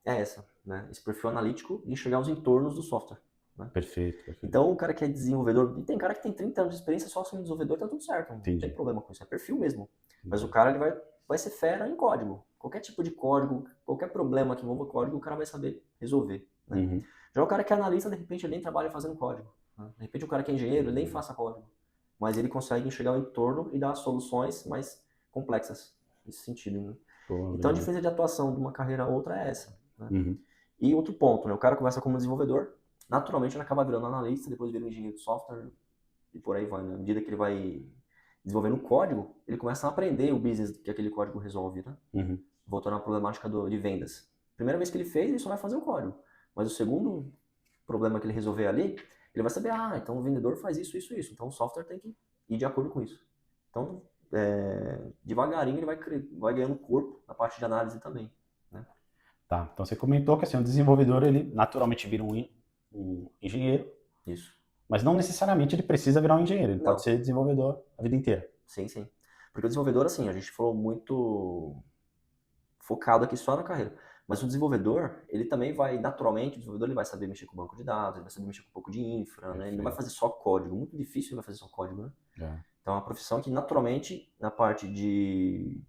é essa, né? Esse perfil analítico e enxergar os entornos do software. Né? Perfeito. Então, o cara que é desenvolvedor, e tem cara que tem 30 anos de experiência só sendo desenvolvedor, tá tudo certo, não Entendi. tem problema com isso, é perfil mesmo. Mas o cara ele vai ser fera em código. Qualquer tipo de código, qualquer problema que envolva código, o cara vai saber resolver. Né? Uhum. Já o cara que é analista, de repente, ele nem trabalha fazendo código. Né? De repente, o cara que é engenheiro, ele nem faça código. Mas ele consegue enxergar o entorno e dar soluções mais complexas, nesse sentido. Né? Pô, Então, a legal. diferença de atuação de uma carreira a outra é essa. Né? Uhum. E outro ponto, né? O cara começa como desenvolvedor, naturalmente ele acaba virando analista, depois vira um engenheiro de software e por aí vai. Né? À medida que ele vai desenvolvendo código, ele começa a aprender o business que aquele código resolve. Né? Uhum. Voltando à problemática de vendas. Primeira vez que ele fez, ele só vai fazer o código. Mas o segundo problema que ele resolver ali, ele vai saber, então o vendedor faz isso. Então o software tem que ir de acordo com isso. Então, devagarinho ele vai ganhando corpo na parte de análise também. Né? Tá, então você comentou que assim, o desenvolvedor, ele naturalmente vira um engenheiro. Isso. Mas não necessariamente ele precisa virar um engenheiro, ele Não. pode ser desenvolvedor a vida inteira. Sim. Porque o desenvolvedor, assim, a gente falou muito focado aqui só na carreira. Mas o desenvolvedor, ele também vai, naturalmente, o desenvolvedor ele vai saber mexer com banco de dados, ele vai saber mexer com um pouco de infra, né? Ele não vai fazer só código, muito difícil ele vai fazer só código, né? Então é uma profissão que, naturalmente, na parte de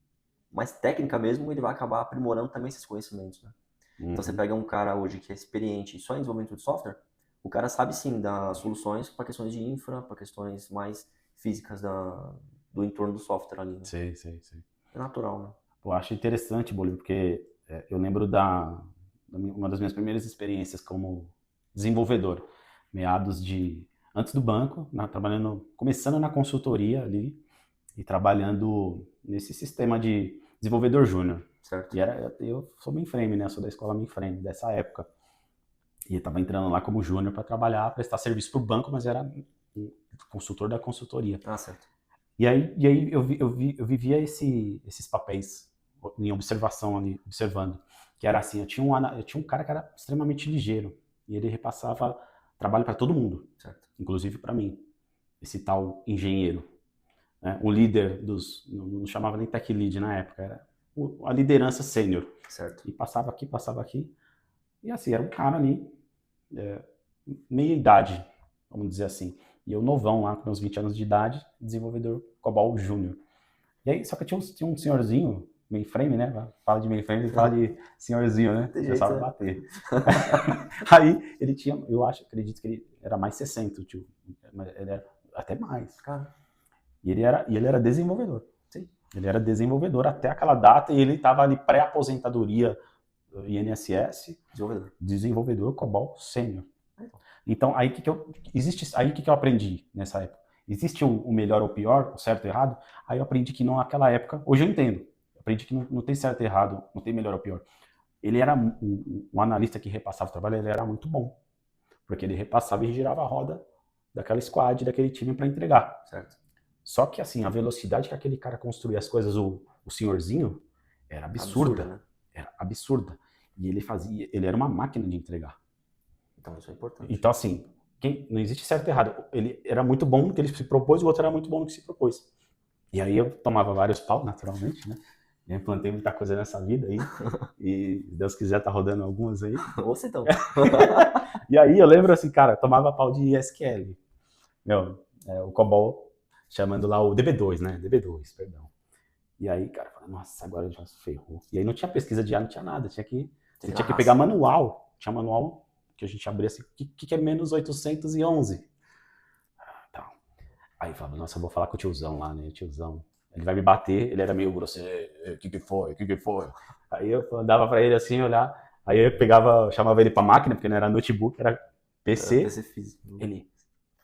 mais técnica mesmo, ele vai acabar aprimorando também esses conhecimentos, né? Então você pega um cara hoje que é experiente só em desenvolvimento de software, o cara sabe sim dar soluções para questões de infra, para questões mais físicas do entorno do software ali. Né? Sei. É natural, né? Eu acho interessante, Bolívar, porque eu lembro uma das minhas primeiras experiências como desenvolvedor, antes do banco, começando na consultoria ali e trabalhando nesse sistema de desenvolvedor júnior. Certo. E eu sou mainframe, né? Eu sou da escola mainframe dessa época. E eu estava entrando lá como júnior para trabalhar, prestar serviço para o banco, mas era um consultor da consultoria. Certo. E aí eu vivia esses papéis em observação ali, observando. Que era assim, eu tinha um cara que era extremamente ligeiro. E ele repassava trabalho para todo mundo. Certo. Inclusive para mim. Esse tal engenheiro. Né? O líder não chamava nem tech lead na época, era a liderança sênior. Certo. E passava aqui. E assim, era um cara ali, meia idade, vamos dizer assim. E eu novão lá, com meus 20 anos de idade, desenvolvedor COBOL Júnior. E aí, só que tinha um senhorzinho, mainframe, né? Fala de mainframe e fala de senhorzinho, né? Tem Já sabe jeito, bater. Aí, ele tinha, acredito que ele era mais 60, o tio. Ele era até mais. Cara. E ele era desenvolvedor. Sim. Ele era desenvolvedor até aquela data e ele estava ali pré-aposentadoria INSS, desenvolvedor COBOL sênior. Então, aí que eu aprendi nessa época? Existe o melhor ou o pior, o certo e o errado? Aí eu aprendi que não naquela época, hoje eu entendo. Eu aprendi que não tem certo e errado, não tem melhor ou pior. Ele era um analista que repassava o trabalho, ele era muito bom. Porque ele repassava e girava a roda daquela squad, daquele time para entregar. Certo. Só que assim, a velocidade que aquele cara construía as coisas, o senhorzinho, era absurda. Né? Era absurda. E ele era uma máquina de entregar. Então isso é importante. Então assim, não existe certo e errado. Ele era muito bom no que ele se propôs, o outro era muito bom no que se propôs. E aí eu tomava vários pau, naturalmente, né? Eu implantei muita coisa nessa vida aí. E se Deus quiser, tá rodando algumas aí. Você então. E aí eu lembro assim, cara, tomava pau de SQL. O COBOL chamando lá o DB2, né? DB2, perdão. E aí, cara, nossa, agora já se ferrou. E aí não tinha pesquisa de ar, não tinha nada. Você tinha que pegar manual. Tinha manual que a gente abria assim, o que é menos 811? Tá. Aí eu falava, nossa, eu vou falar com o tiozão lá, né? O tiozão. Ele vai me bater, ele era meio grosseiro. O que foi? Aí eu andava pra ele assim, olhar. Aí eu chamava ele pra máquina, porque não era notebook, era PC. Era PC físico. Ele,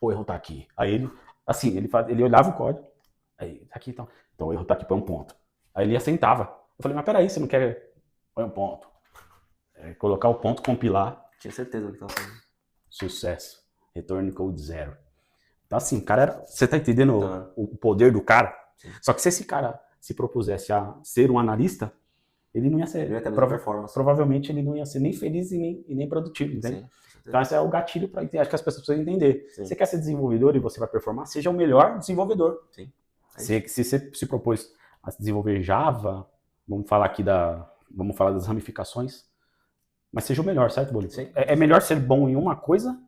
o erro tá aqui. Aí ele, assim, ele olhava o código. Aí, tá aqui então. Então o erro tá aqui, põe um ponto. Aí ele assentava. Eu falei, mas peraí, você não quer põe um ponto? Colocar o ponto, compilar. Tinha certeza do que tava fazendo. Sucesso. Return code 0. Então assim, cara, você tá entendendo o poder do cara? Sim. Só que se esse cara se propusesse a ser um analista, ele não ia ser. Ele ia ter performance. Provavelmente ele não ia ser nem feliz e nem produtivo, entende? Sim. Então esse é o gatilho para acho que as pessoas precisam entender. Sim. Você quer ser desenvolvedor e você vai performar, seja o melhor desenvolvedor. Sim. Se você se propôs a desenvolver Java, vamos falar das ramificações. Mas seja o melhor, certo, Bolívar? Sim. É melhor ser bom em uma coisa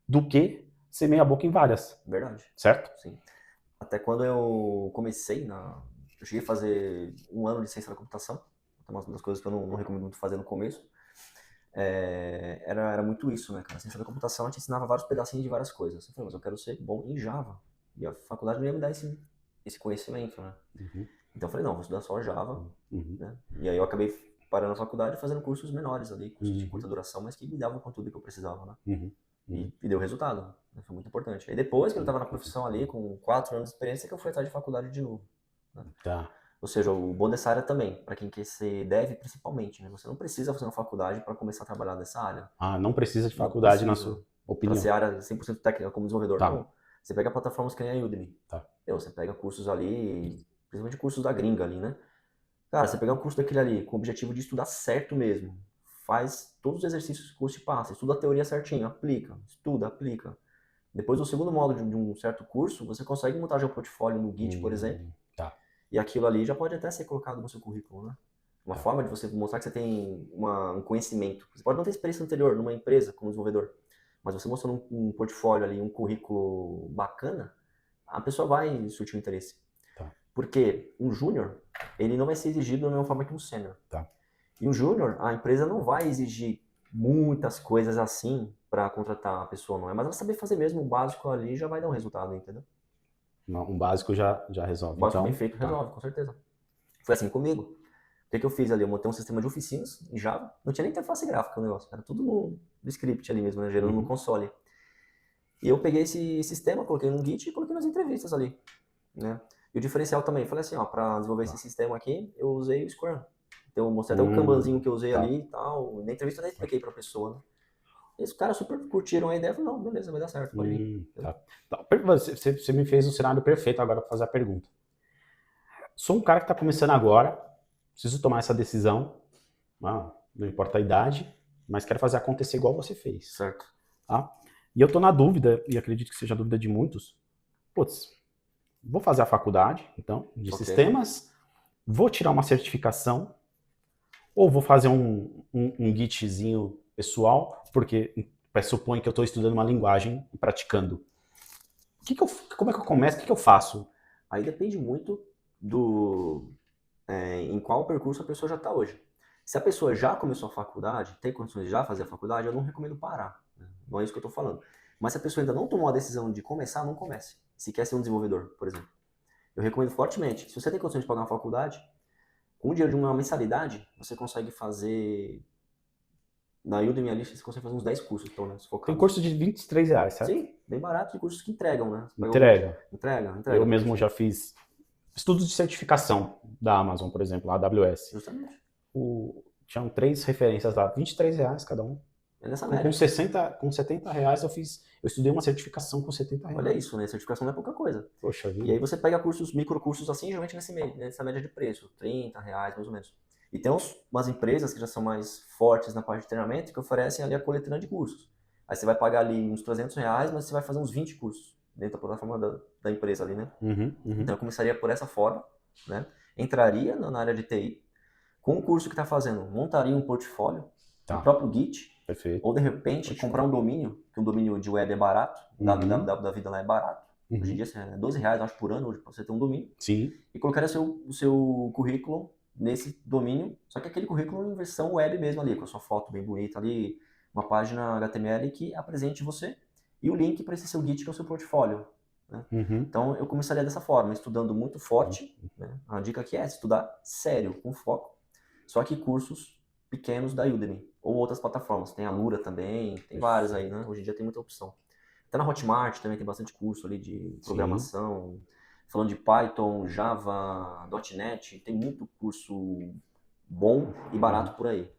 do que ser meia boca em várias. Verdade. Certo? Sim. Até quando eu comecei eu cheguei a fazer 1 ano de ciência da computação, uma das coisas que eu não recomendo muito fazer no começo. Era muito isso, né, cara? A ciência da computação te ensinava vários pedacinhos de várias coisas. Eu falei, mas eu quero ser bom em Java. E a faculdade não ia me dar esse conhecimento, né? Uhum. Então eu falei, não, vou estudar só Java. Uhum. Né? E aí eu acabei parando na faculdade fazendo cursos menores ali, cursos de Uhum. curta duração, mas que me davam o conteúdo que eu precisava, né? Uhum. Uhum. E deu resultado. Né? Foi muito importante. Aí depois que eu estava na profissão ali, com 4 anos de experiência, que eu fui atrás de faculdade de novo. Né? Tá. Ou seja, o bom dessa área também, para quem quer ser dev principalmente, né? Você não precisa fazer uma faculdade para começar a trabalhar nessa área. Ah, não precisa de Não faculdade na precisa. sua Para opinião. ser área 100% técnica como desenvolvedor. Tá. Não. Você pega plataformas que nem a Udemy. Tá. Você pega cursos ali, principalmente cursos da gringa ali, né? Cara, você pegar um curso daquele ali com o objetivo de estudar certo mesmo, faz todos os exercícios que o curso te passa, estuda a teoria certinho, aplica, estuda, aplica. Depois do segundo módulo de um certo curso, você consegue montar já um portfólio no Git, por exemplo. Tá. E aquilo ali já pode até ser colocado no seu currículo, né? Uma forma de você mostrar que você tem um conhecimento. Você pode não ter experiência anterior numa empresa como desenvolvedor, mas você mostrando um portfólio ali, um currículo bacana, a pessoa vai surtir o interesse. Tá. Porque um júnior, ele não vai ser exigido da mesma forma que um sênior. Tá. E um júnior, a empresa não vai exigir muitas coisas assim para contratar a pessoa, não é? Mas ela saber fazer mesmo o básico ali já vai dar um resultado, entendeu? Um básico já resolve. O básico então, bem feito resolve, com certeza. Foi assim comigo. O que eu fiz ali? Eu montei um sistema de oficinas em Java. Não tinha nem interface gráfica o negócio. Era tudo no script ali mesmo, né? Gerando no console. E eu peguei esse sistema, coloquei no Git e coloquei nas entrevistas ali, né? E o diferencial também, falei assim, ó, para desenvolver esse sistema aqui, eu usei o Scrum. Então eu mostrei até o Kanbanzinho que eu usei ali e tal. Na entrevista eu nem expliquei pra pessoa, né? E os caras super curtiram a ideia, falaram, não, beleza, vai dar certo, pode vir. Tá. Você me fez um cenário perfeito agora para fazer a pergunta. Sou um cara que está começando agora, preciso tomar essa decisão, não importa a idade, mas quero fazer acontecer igual você fez. Certo. Tá? E eu tô na dúvida, e acredito que seja a dúvida de muitos, putz, vou fazer a faculdade, então, de sistemas, vou tirar uma certificação, ou vou fazer um Gitzinho pessoal, porque pressupõe que eu estou estudando uma linguagem e praticando. Como é que eu começo? O que eu faço? Aí depende muito em qual percurso a pessoa já está hoje. Se a pessoa já começou a faculdade, tem condições de já fazer a faculdade, eu não recomendo parar. Né? Não é isso que eu estou falando. Mas se a pessoa ainda não tomou a decisão de começar, não comece. Se quer ser um desenvolvedor, por exemplo. Eu recomendo fortemente. Se você tem condições de pagar uma faculdade, com o dinheiro de uma mensalidade, você consegue fazer... Na Udemy ali, você consegue fazer uns 10 cursos, pelo menos, focados. Tem curso de R$23, certo? Sim, bem barato, e cursos que entregam, né? Entrega. Eu mesmo já fiz estudos de certificação da Amazon, por exemplo, a AWS. Justamente. Tinham 3 referências lá, R$23 cada um. É nessa média. Com R$70 eu estudei uma certificação com R$70. Olha isso, né? Certificação não é pouca coisa. Poxa vida. E aí você pega microcursos assim, geralmente nessa média de preço, R$30 mais ou menos. E tem umas empresas que já são mais fortes na parte de treinamento que oferecem ali a coletânea de cursos. Aí você vai pagar ali uns R$300, mas você vai fazer uns 20 cursos dentro da plataforma da empresa ali, né? Então eu começaria por essa forma, né? Entraria na área de TI, com o curso que está fazendo, montaria um portfólio, no próprio Git, perfeito. Ou de repente comprar um domínio, que um domínio de web é barato, www da vida lá é barato. Hoje em dia é R$12, acho, por ano, para você ter um domínio. Sim. E colocaria o seu currículo nesse domínio, só que aquele currículo em versão web mesmo ali, com a sua foto bem bonita ali, uma página HTML que apresente você e o link para esse seu Git, que é o seu portfólio. Né? Então eu começaria dessa forma, estudando muito forte. Né? A dica aqui é estudar sério, com foco. Só que cursos pequenos da Udemy ou outras plataformas. Tem a Lura também, tem várias aí, né? Hoje em dia tem muita opção. Até na Hotmart também tem bastante curso ali de programação. Sim. Falando de Python, Java, .NET, tem muito curso bom e barato por aí.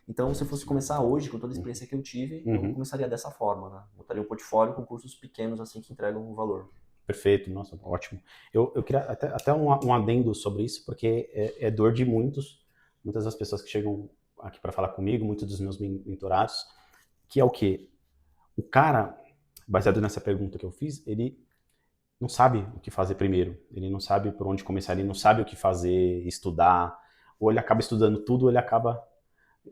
Então, se eu fosse começar hoje, com toda a experiência que eu tive, eu começaria dessa forma, né? Montaria um portfólio com cursos pequenos, assim, que entregam um valor. Perfeito, nossa, ótimo. Eu queria até um adendo sobre isso, porque é dor de muitas das pessoas que chegam aqui para falar comigo, muitos dos meus mentorados, que é o quê? O cara, baseado nessa pergunta que eu fiz, ele não sabe o que fazer primeiro, ele não sabe por onde começar, ele não sabe o que fazer, estudar, ou ele acaba estudando tudo, ou ele acaba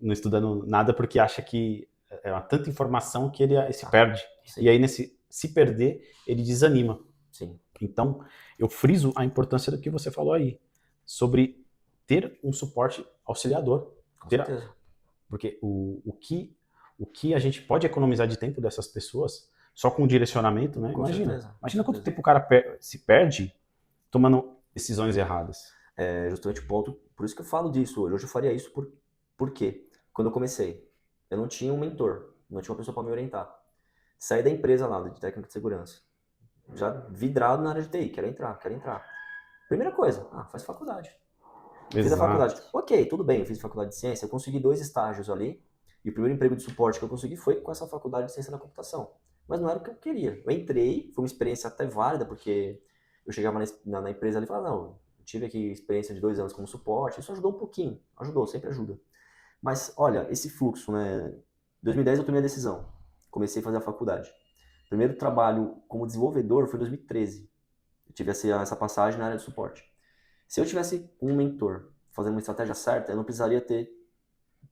não estudando nada porque acha que é tanta informação que ele se perde. Sim. E aí, se perder, ele desanima. Sim. Então, eu friso a importância do que você falou aí, sobre ter um suporte auxiliador. Com certeza. Porque o que a gente pode economizar de tempo dessas pessoas só com o direcionamento, né? Com certeza. Imagina quanto tempo o cara se perde tomando decisões erradas. É justamente o ponto, por isso que eu falo disso hoje. Hoje eu faria isso por quê? Quando eu comecei, eu não tinha um mentor, não tinha uma pessoa para me orientar. Saí da empresa lá, de técnico de segurança. Já vidrado na área de TI, quero entrar. Primeira coisa, faz faculdade. Fiz a faculdade. Ok, tudo bem, eu fiz faculdade de ciência, eu consegui 2 estágios ali, e o primeiro emprego de suporte que eu consegui foi com essa faculdade de ciência da computação. Mas não era o que eu queria. Eu entrei, foi uma experiência até válida, porque eu chegava na empresa ali e falava, não, eu tive aqui experiência de 2 anos como suporte, isso ajudou um pouquinho, ajudou, sempre ajuda. Mas, olha, esse fluxo, né, 2010 eu tomei a decisão, comecei a fazer a faculdade. Primeiro trabalho como desenvolvedor foi em 2013. Eu tive essa passagem na área de suporte. Se eu tivesse um mentor fazendo uma estratégia certa, eu não precisaria ter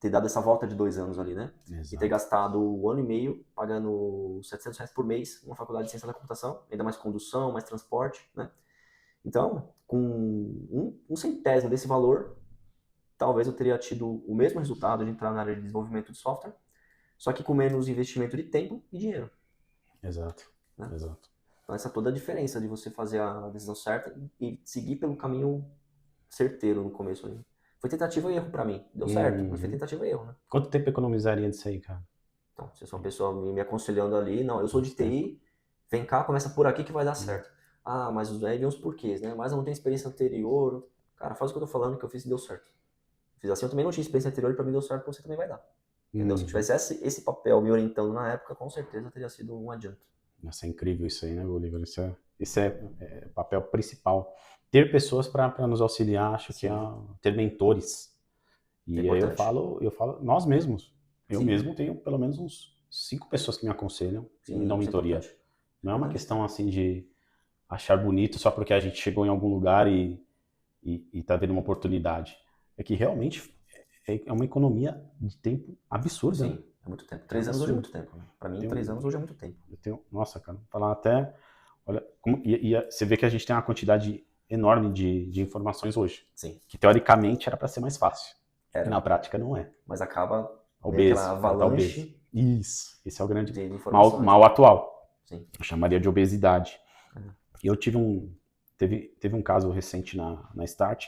dado essa volta de 2 anos ali, né? Exato. E ter gastado 1 ano e meio pagando R$700 por mês numa faculdade de ciência da computação, ainda mais condução, mais transporte, né? Então, com um centésimo desse valor, talvez eu teria tido o mesmo resultado de entrar na área de desenvolvimento de software, só que com menos investimento de tempo e dinheiro. Exato, né? Exato. Então essa é toda a diferença de você fazer a decisão certa e seguir pelo caminho certeiro no começo ali. Foi tentativa e erro pra mim. Deu certo, mas foi tentativa e erro, né? Quanto tempo economizaria disso aí, cara? Então, se eu sou uma pessoa me aconselhando ali, não, eu sou de TI, vem cá, começa por aqui que vai dar certo. Mas aí vem os porquês, né? Mas eu não tenho experiência anterior. Cara, faz o que eu tô falando que eu fiz e deu certo. Fiz assim, eu também não tinha experiência anterior e pra mim deu certo, você também vai dar. Entendeu? Se eu tivesse esse papel me orientando na época, com certeza teria sido um adianto. Nossa, é incrível isso aí, né, Bolívar? Isso é papel principal. Ter pessoas para nos auxiliar, acho que é ter mentores. E aí eu falo, nós mesmos. Eu mesmo tenho pelo menos uns 5 pessoas que me aconselham e me dão mentoria. Não é uma questão assim de achar bonito só porque a gente chegou em algum lugar e tá vendo uma oportunidade. É que realmente é uma economia de tempo absurda. Sim, é muito tempo. 3 anos hoje é muito tempo. Pra mim, 3 anos hoje é muito tempo. Nossa, cara, falar até... Olha, você vê que a gente tem uma quantidade enorme de informações hoje. Sim. Que teoricamente era para ser mais fácil. E na prática não é. Mas acaba aquela avalanche. Isso, esse é o grande mal atual. Sim. Eu chamaria de obesidade. E eu teve um caso recente na Start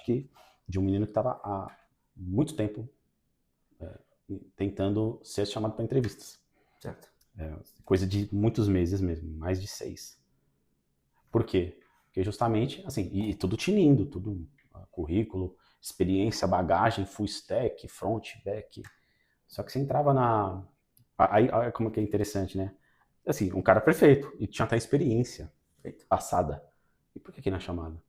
de um menino que estava há muito tempo tentando ser chamado para entrevistas. Certo. Coisa de muitos meses mesmo, mais de 6. Por quê? Porque justamente, assim, e tudo tinindo, tudo currículo, experiência, bagagem, full stack, front, back. Só que você entrava aí como que é interessante, né? Assim, um cara perfeito, e tinha até experiência passada. E por que aqui na chamada?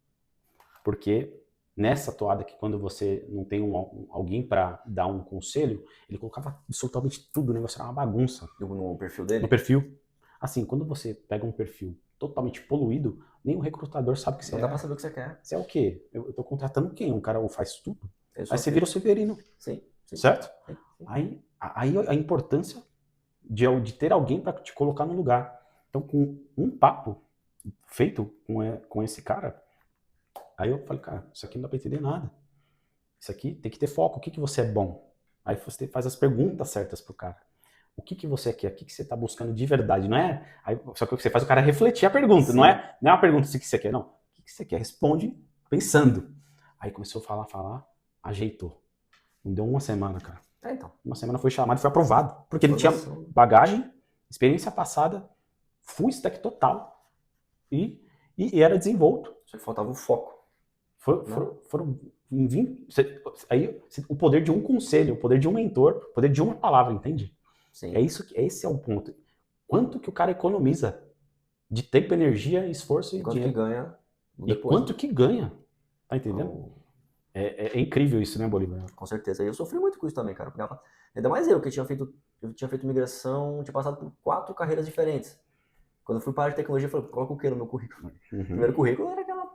Porque nessa toada que quando você não tem alguém para dar um conselho, ele colocava absolutamente tudo, o negócio era uma bagunça. No perfil dele? No perfil. Assim, quando você pega um perfil totalmente poluído, nem o recrutador sabe o que você é. Não dá pra saber o que você quer. Você é o quê? Eu tô contratando quem? Um cara faz tudo? Aí você vira o Severino. Sim. Certo? Sim. Aí a importância de ter alguém para te colocar no lugar. Então, com um papo feito com esse cara, aí eu falei, cara, isso aqui não dá pra entender nada. Isso aqui tem que ter foco. O que você é bom? Aí você faz as perguntas certas pro cara. O que você quer? O que você tá buscando de verdade? Não é? Aí, só que o que você faz o cara refletir a pergunta. Não é uma pergunta assim, o que você quer. Não. O que você quer? Responde pensando. Aí começou a falar, ajeitou. Não deu uma semana, cara. Então. Uma semana foi chamado e foi aprovado. Porque ele tinha bagagem, experiência passada, full stack total e era desenvolto. Só que faltava o foco. Foram 20... Aí, o poder de um conselho, o poder de um mentor, o poder de uma palavra, entende? Sim. Esse é o ponto. Quanto que o cara economiza de tempo, energia, esforço e dinheiro. Quanto que ganha depois. E quanto que ganha. Tá entendendo? É incrível isso, né, Bolívar? Com certeza. E eu sofri muito com isso também, cara. Ainda mais eu, que tinha feito migração, tinha passado por 4 carreiras diferentes. Quando eu fui para a área de tecnologia, eu falei, coloca o que no meu currículo? O primeiro currículo era aquela...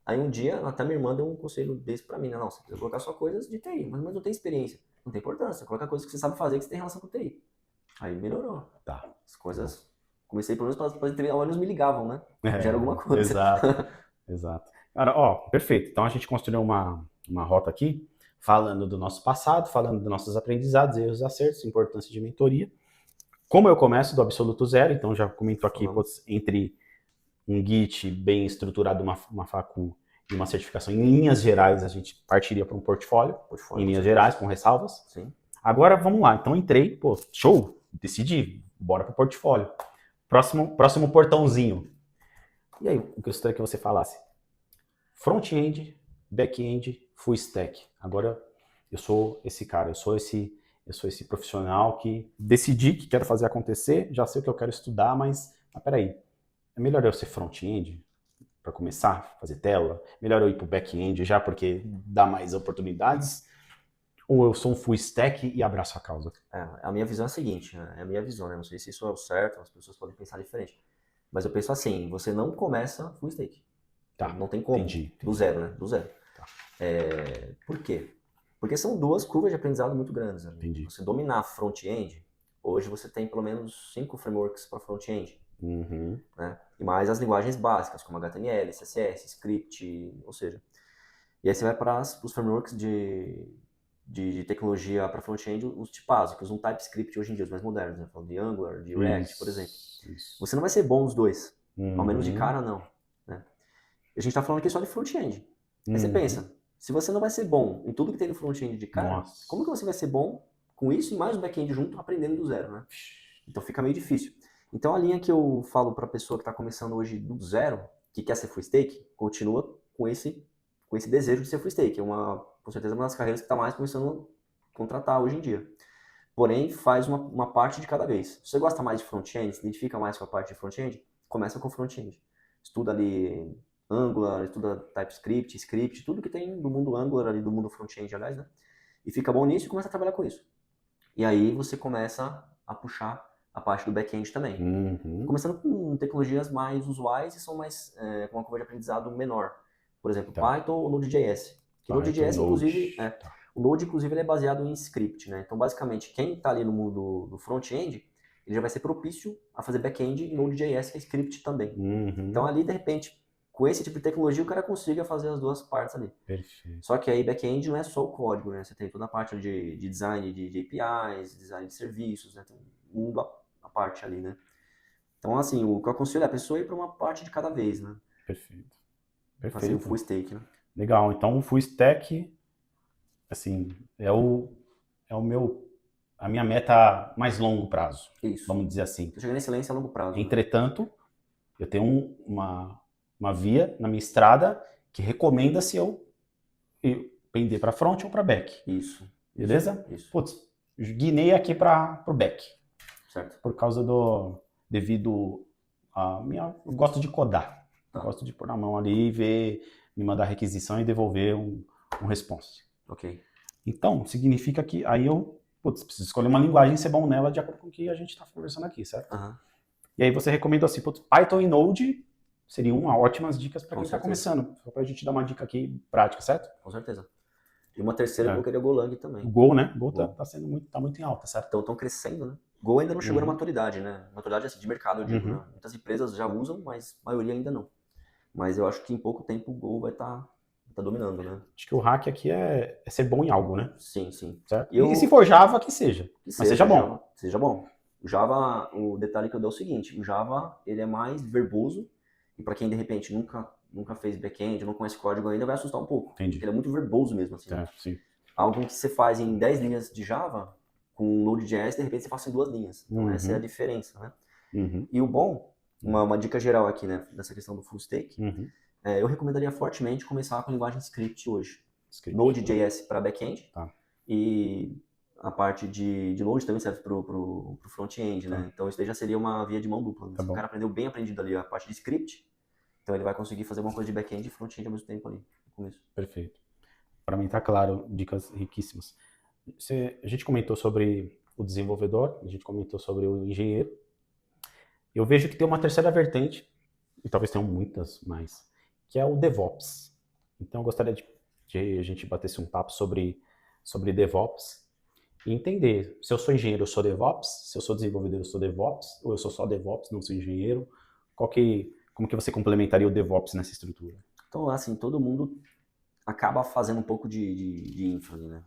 Aí um dia, até minha irmã deu um conselho desse pra mim, né? Não, você precisa colocar só coisas de TI, mas não tem experiência. Não tem importância. Coloca coisas que você sabe fazer que você tem relação com o TI. Aí melhorou. Tá. As coisas... Comecei pelo menos para ter olhos me ligavam, né? Já era alguma coisa. Exato, exato. Cara, ó, perfeito. Então a gente construiu uma rota aqui, falando do nosso passado, falando dos nossos aprendizados, erros, acertos, importância de mentoria. Como eu começo do absoluto zero, então já comento aqui, entre um Git bem estruturado, uma facu e uma certificação em linhas gerais, a gente partiria para um portfólio em linhas gerais, com ressalvas. Sim. Agora, vamos lá. Então, entrei, pô, show, decidi, bora pro portfólio. Próximo portãozinho. E aí, o que eu gostaria que você falasse? Front-end, back-end, full stack. Agora, eu sou esse cara, eu sou esse profissional que decidi que quero fazer acontecer, já sei o que eu quero estudar, mas peraí, é melhor eu ser front-end para começar, fazer tela? Melhor eu ir pro back-end já porque dá mais oportunidades? Ou eu sou um full stack e abraço a causa? A minha visão é a seguinte, é a minha visão, né? Não sei se isso é o certo, as pessoas podem pensar diferente. Mas eu penso assim, você não começa full stack. Tá, não tem como. Entendi. Do zero, né? Do zero. Tá. Por quê? Porque são duas curvas de aprendizado muito grandes. Né? Entendi. Você dominar front-end, hoje você tem pelo menos 5 frameworks para front-end. Uhum. Né? E mais as linguagens básicas, como HTML, CSS, script, ou seja. E aí você vai para os frameworks de tecnologia para front-end, os tipados, que usam TypeScript hoje em dia, os mais modernos, né? Falando de Angular, de React, por exemplo. Isso. Você não vai ser bom nos dois, ao menos de cara não. Né? A gente está falando aqui só de front-end. Aí você pensa, se você não vai ser bom em tudo que tem no front-end de cara, como que você vai ser bom com isso e mais o back-end junto, aprendendo do zero, né? Então fica meio difícil. Então a linha que eu falo para a pessoa que está começando hoje do zero, que quer ser full stack, continua com esse desejo de ser full stack. Com certeza uma das carreiras que está mais começando a contratar hoje em dia. Porém, faz uma parte de cada vez. Se você gosta mais de front-end, se identifica mais com a parte de front-end, começa com front-end. Estuda ali Angular, estuda TypeScript, script, tudo que tem do mundo Angular ali, do mundo front-end, aliás, né? E fica bom nisso e começa a trabalhar com isso. E aí você começa a puxar a parte do back-end também. Começando com tecnologias mais usuais e são mais com uma curva de aprendizado menor. Por exemplo, Python ou Node.js. Node.js, inclusive, o Node, inclusive, ele é baseado em script, né? Então, basicamente, quem está ali no mundo do front-end, ele já vai ser propício a fazer back-end em Node.js, que é script também. Então, ali, de repente, com esse tipo de tecnologia, o cara consiga fazer as duas partes ali. Perfeito. Só que aí, back-end não é só o código, né? Você tem toda a parte de design de APIs, design de serviços, né? Tem um mundo à parte ali, né? Então, assim, o que eu aconselho é a pessoa ir para uma parte de cada vez, né? Perfeito. Fazer o full stack, né? Legal. Então, o full stack, assim, a minha meta mais longo prazo. Isso. Vamos dizer assim. Chegar na excelência a longo prazo. Entretanto, eu tenho uma via na minha estrada que recomenda se eu pender para front ou para back. Isso. Beleza? Isso. Putz, guinei aqui para o back. Certo. Por causa devido a eu gosto de codar. Eu gosto de pôr na mão ali e me mandar requisição e devolver um response. Ok. Então, significa que aí eu preciso escolher uma linguagem e ser bom nela de acordo com o que a gente está conversando aqui, certo? E aí você recomenda assim, Python e Node seriam ótimas dicas para quem está começando. Só para a gente dar uma dica aqui prática, certo? Com certeza. E uma terceira eu colocaria o Golang também. O Go, né? O Go tá muito em alta, certo? Então estão crescendo, né? Go ainda não chegou na maturidade, né? Maturidade assim, de mercado, eu digo, né? Muitas empresas já usam, mas a maioria ainda não. Mas eu acho que em pouco tempo o Go vai estar dominando, né? Acho que o hack aqui é ser bom em algo, né? Sim, sim. Certo? E se for Java, que seja. Mas seja bom. Java, seja bom. O Java, o detalhe que eu dou é o seguinte, o Java, ele é mais verboso, e para quem de repente nunca fez back-end, não conhece código ainda, vai assustar um pouco. Entendi. Porque ele é muito verboso mesmo, assim. Sim. Algo que você faz em 10 linhas de Java, com Node.js, de repente você faz em 2 linhas. Então essa é a diferença, né? E o bom, uma dica geral aqui, né, nessa questão do full stack, eu recomendaria fortemente começar com a linguagem script hoje. Node.js para back-end e a parte de Node também serve para o front-end, né? Então isso daí já seria uma via de mão dupla. Né? Se o cara aprendeu bem aprendido ali a parte de script, então ele vai conseguir fazer alguma coisa de back-end e front-end ao mesmo tempo ali, no começo. Perfeito. Para mim tá claro, dicas riquíssimas. A gente comentou sobre o desenvolvedor, a gente comentou sobre o engenheiro. Eu vejo que tem uma terceira vertente, e talvez tenham muitas mais, que é o DevOps. Então eu gostaria de a gente batesse um papo sobre DevOps. e entender se eu sou engenheiro, eu sou DevOps, se eu sou desenvolvedor, eu sou DevOps, ou eu sou só DevOps, não sou engenheiro. Como que você complementaria o DevOps nessa estrutura? Então, assim, todo mundo acaba fazendo um pouco de infra ali, né?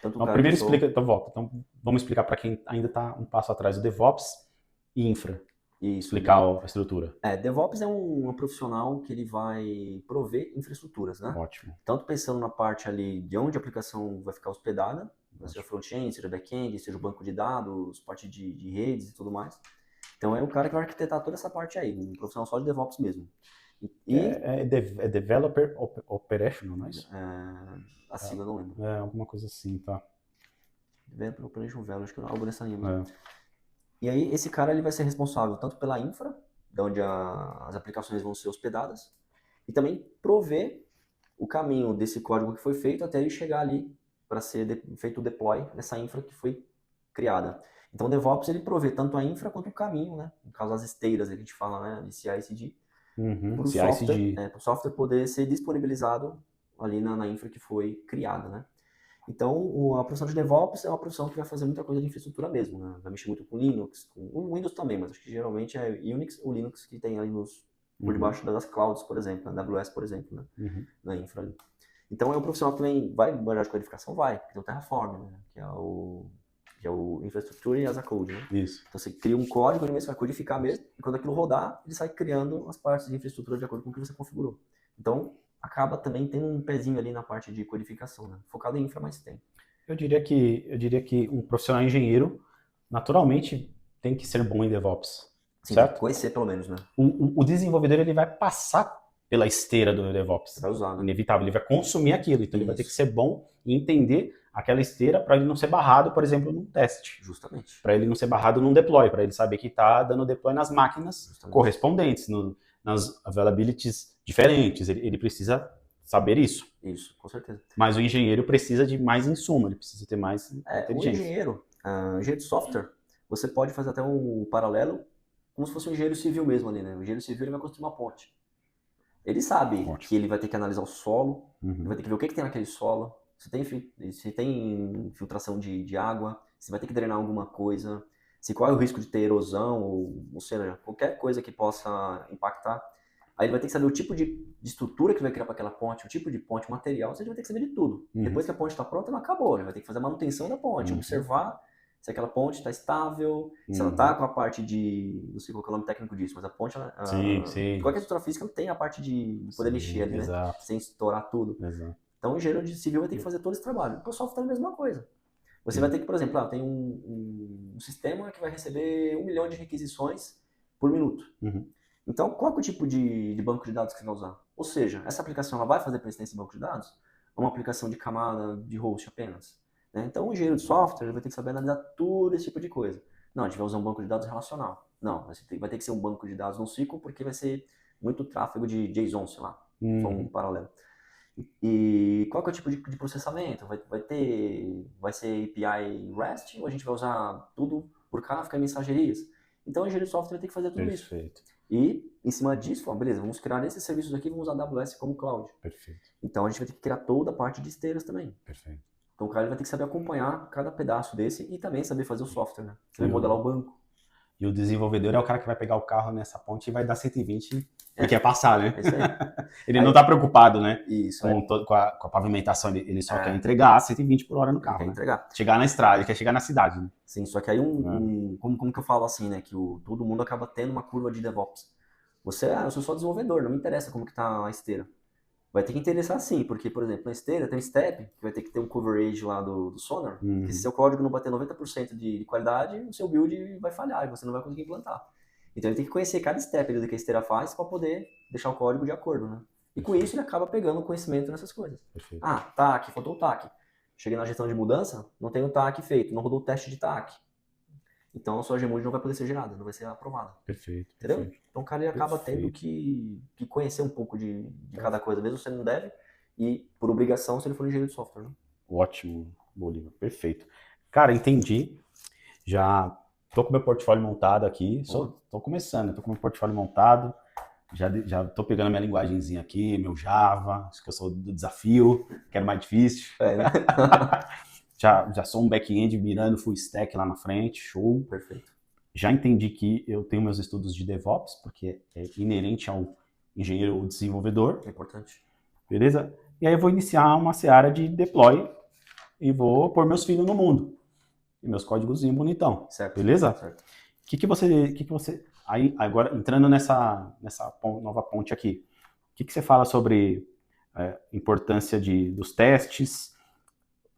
Tanto o Então, cara primeiro que sou... explica, então volta. Então, vamos explicar para quem ainda está um passo atrás do DevOps e infra. Isso, Explicar a estrutura. DevOps é um profissional que ele vai prover infraestruturas, né? Ótimo. Tanto pensando na parte ali de onde a aplicação vai ficar hospedada, seja front-end, seja back-end, seja o banco de dados, parte de redes e tudo mais. Então é o cara que vai arquitetar toda essa parte aí, um profissional só de DevOps mesmo. É Developer Operational, não é isso? A sigla eu não lembro. É, alguma coisa assim, tá? Developer Operational Value, acho que é algo nessa linha mesmo. É. E aí esse cara ele vai ser responsável tanto pela infra, de onde as aplicações vão ser hospedadas, e também prover o caminho desse código que foi feito até ele chegar ali para ser feito o deploy nessa infra que foi criada. Então o DevOps ele provê tanto a infra quanto o caminho, né? No caso as esteiras, a gente fala, né, de CI/CD, para o software poder ser disponibilizado ali na infra que foi criada, né? Então, a profissão de DevOps é uma profissão que vai fazer muita coisa de infraestrutura mesmo, né? Vai mexer muito com Linux, com o Windows também, mas acho que geralmente é Unix ou Linux que tem ali por debaixo das clouds, por exemplo, na AWS, por exemplo, né? Na infra ali. Então, é um profissional que também vai manjar de codificação? Vai, porque tem o Terraform, né? Que é o infraestrutura e as a code, né? Isso. Então, você cria um código, ele mesmo vai codificar mesmo, e quando aquilo rodar, ele sai criando as partes de infraestrutura de acordo com o que você configurou. Então, acaba também tendo um pezinho ali na parte de codificação, né? Focado em infra, mas tem. Eu diria que um profissional engenheiro, naturalmente, tem que ser bom em DevOps. Sim, certo? Conhecer pelo menos, né? O desenvolvedor ele vai passar pela esteira do DevOps. Vai usar, né? Inevitável, ele vai consumir aquilo. Então ele vai ter que ser bom e entender aquela esteira para ele não ser barrado, por exemplo, num teste. Justamente. Para ele não ser barrado num deploy, para ele saber que está dando deploy nas máquinas correspondentes, nas availabilities diferentes. Ele precisa saber isso. Isso, com certeza. Mas o engenheiro precisa de mais insumo, ele precisa ter mais inteligência. O engenheiro de software, você pode fazer até um paralelo como se fosse um engenheiro civil mesmo ali, né? O engenheiro civil ele vai construir uma ponte. Ele sabe que ele vai ter que analisar o solo, ele vai ter que ver o que tem naquele solo, se tem infiltração de água, se vai ter que drenar alguma coisa, se qual é o risco de ter erosão, ou seja, qualquer coisa que possa impactar. Aí ele vai ter que saber o tipo de estrutura que vai criar para aquela ponte, o tipo de ponte, o material, você vai ter que saber de tudo. Depois que a ponte está pronta, não acabou, ele vai ter que fazer a manutenção da ponte, observar se aquela ponte está estável, se ela está com a parte de, não sei qual é o nome técnico disso, mas a ponte, qualquer estrutura física tem a parte de poder mexer ali, né? Sem estourar tudo. Exato. Então o engenheiro civil vai ter que fazer todo esse trabalho. Para o software é a mesma coisa. Você vai ter que, por exemplo, tem um sistema que vai receber 1 milhão de requisições por minuto. Então, qual é o tipo de banco de dados que você vai usar? Ou seja, essa aplicação ela vai fazer persistência em banco de dados? Ou uma aplicação de camada de host apenas? Né? Então, o engenheiro de software vai ter que saber analisar todo esse tipo de coisa. Não, a gente vai usar um banco de dados relacional. Não, vai ter que ser um banco de dados NoSQL porque vai ser muito tráfego de JSON, sei lá. Foi um paralelo. E qual que é o tipo de processamento? Vai ser API REST ou a gente vai usar tudo por Kafka e mensagerias? Então, o engenheiro de software vai ter que fazer tudo isso. E, em cima disso, beleza, vamos criar esses serviços aqui e vamos usar a AWS como cloud. Perfeito. Então, a gente vai ter que criar toda a parte de esteiras também. Perfeito. Então, o cara vai ter que saber acompanhar cada pedaço desse e também saber fazer o software, né? Você vai modelar o banco. E o desenvolvedor é o cara que vai pegar o carro nessa ponte e vai dar 120 e quer passar, né? É isso aí. Ele não está preocupado, né? Isso, com a pavimentação, ele só quer entregar 120 por hora no carro, quer entregar. Chegar na estrada, ele quer chegar na cidade, né? Sim, só que aí como que eu falo assim, né? Que todo mundo acaba tendo uma curva de DevOps. Eu sou só desenvolvedor, não me interessa como que tá a esteira. Vai ter que interessar sim, porque, por exemplo, na esteira tem um step, que vai ter que ter um coverage lá do Sonar, que se seu código não bater 90% de qualidade, o seu build vai falhar e você não vai conseguir implantar. Então ele tem que conhecer cada step do que a esteira faz para poder deixar o código de acordo, né? E com isso ele acaba pegando conhecimento nessas coisas. Perfeito. TAC, faltou o TAC. Cheguei na gestão de mudança, não tem o TAC feito, não rodou o teste de TAC. Então a sua Gmood não vai poder ser gerada, não vai ser aprovada. Perfeito. Entendeu? Então o cara ele acaba tendo que conhecer um pouco de cada coisa, mesmo se ele não deve, e por obrigação se ele for engenheiro de software. Né? Ótimo, Bolívar. Perfeito. Cara, entendi. Já tô com meu portfólio montado aqui. Tô começando, tô com meu portfólio montado. Já tô pegando a minha linguagenzinha aqui, meu Java, acho que eu sou do desafio, que era mais difícil. Né? já sou um back-end mirando full stack lá na frente, show. Perfeito. Já entendi que eu tenho meus estudos de DevOps, porque é inerente ao engenheiro ou desenvolvedor. É importante. Beleza? E aí eu vou iniciar uma seara de deploy e vou pôr meus filhos no mundo. E meus códigozinhos bonitão. Certo. Beleza? Certo. O que você... Aí, agora, entrando nessa nova ponte aqui, o que você fala sobre importância dos testes,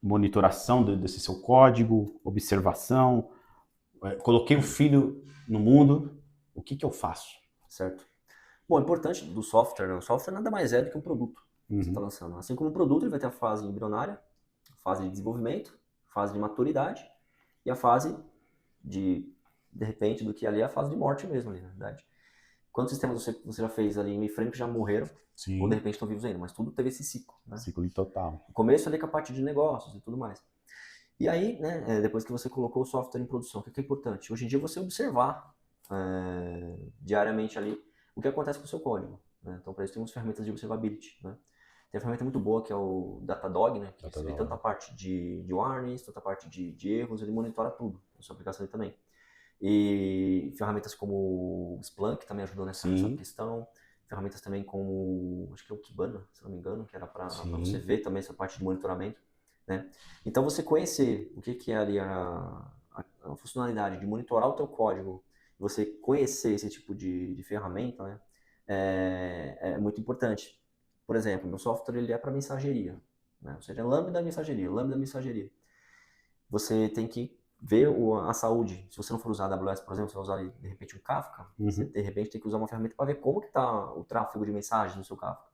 monitoração desse seu código, observação? Coloquei o filho no mundo, o que eu faço? Certo. Bom, o importante do software, né? O software nada mais é do que um produto que você está lançando. Assim como um produto, ele vai ter a fase embrionária, a fase de desenvolvimento, a fase de maturidade e a fase de repente, do que ali é a fase de morte mesmo, ali, na verdade. Quantos sistemas você já fez ali em mainframe que já morreram, Sim. ou de repente estão vivos ainda, mas tudo teve esse ciclo, né? Ciclo total. O começo ali com a parte de negócios e tudo mais. E aí, né, depois que você colocou o software em produção, o que é importante? Hoje em dia você observar diariamente ali o que acontece com o seu código, né? Então, para isso temos ferramentas de observability, né? Tem uma ferramenta muito boa que é o Datadog, né? Que você vê tanta parte de warnings, tanta parte de erros, ele monitora tudo na sua aplicação ali também. E ferramentas como o Splunk também ajudou nessa questão. Ferramentas também como, acho que é o Kibana, se não me engano, que era para você ver também essa parte de monitoramento, né? Então você conhecer o que é ali a funcionalidade de monitorar o teu código, você conhecer esse tipo de ferramenta, né, é muito importante. Por exemplo, meu software ele é para mensageria, né? Ou seja, lambda mensageria. Você tem que ver a saúde. Se você não for usar a AWS, por exemplo, você vai usar de repente um Kafka, você de repente tem que usar uma ferramenta para ver como que está o tráfego de mensagens no seu Kafka.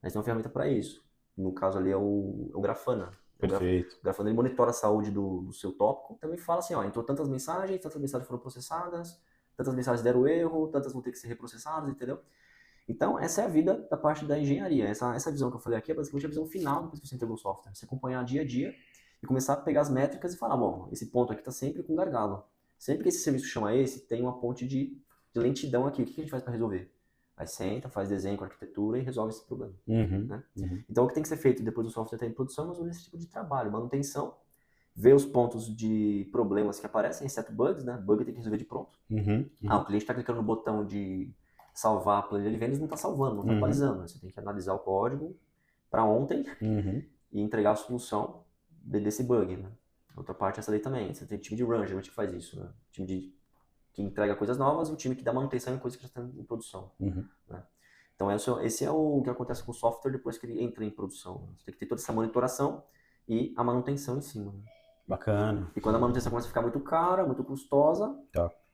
Mas tem uma ferramenta para isso. No caso ali é o Grafana. Perfeito. O Grafana ele monitora a saúde do seu tópico. Também fala assim, ó, entrou tantas mensagens foram processadas, tantas mensagens deram erro, tantas vão ter que ser reprocessadas, entendeu? Então, essa é a vida da parte da engenharia. Essa visão que eu falei aqui é basicamente a visão final depois que você entregou o software. Você acompanhar dia a dia e começar a pegar as métricas e falar, bom, esse ponto aqui está sempre com gargalo. Sempre que esse serviço chama esse, tem uma ponte de lentidão aqui. O que a gente faz para resolver? Aí senta, faz desenho com arquitetura e resolve esse problema. Né? Então, o que tem que ser feito depois do software estar em produção é mais ou menos esse tipo de trabalho, manutenção, ver os pontos de problemas que aparecem, exceto bugs, né? Bug tem que resolver de pronto. O cliente está clicando no botão de salvar a planilha de vendas, não está salvando, não está atualizando. Você tem que analisar o código para ontem e entregar a solução desse bug, né? Outra parte é essa daí também. Você tem time de run, geralmente que faz isso, né? Time que entrega coisas novas e o time que dá manutenção em coisas que já estão em produção. Né? Então esse é o que acontece com o software depois que ele entra em produção. Você tem que ter toda essa monitoração e a manutenção em cima. Né? Bacana. E quando a manutenção começa a ficar muito cara, muito custosa,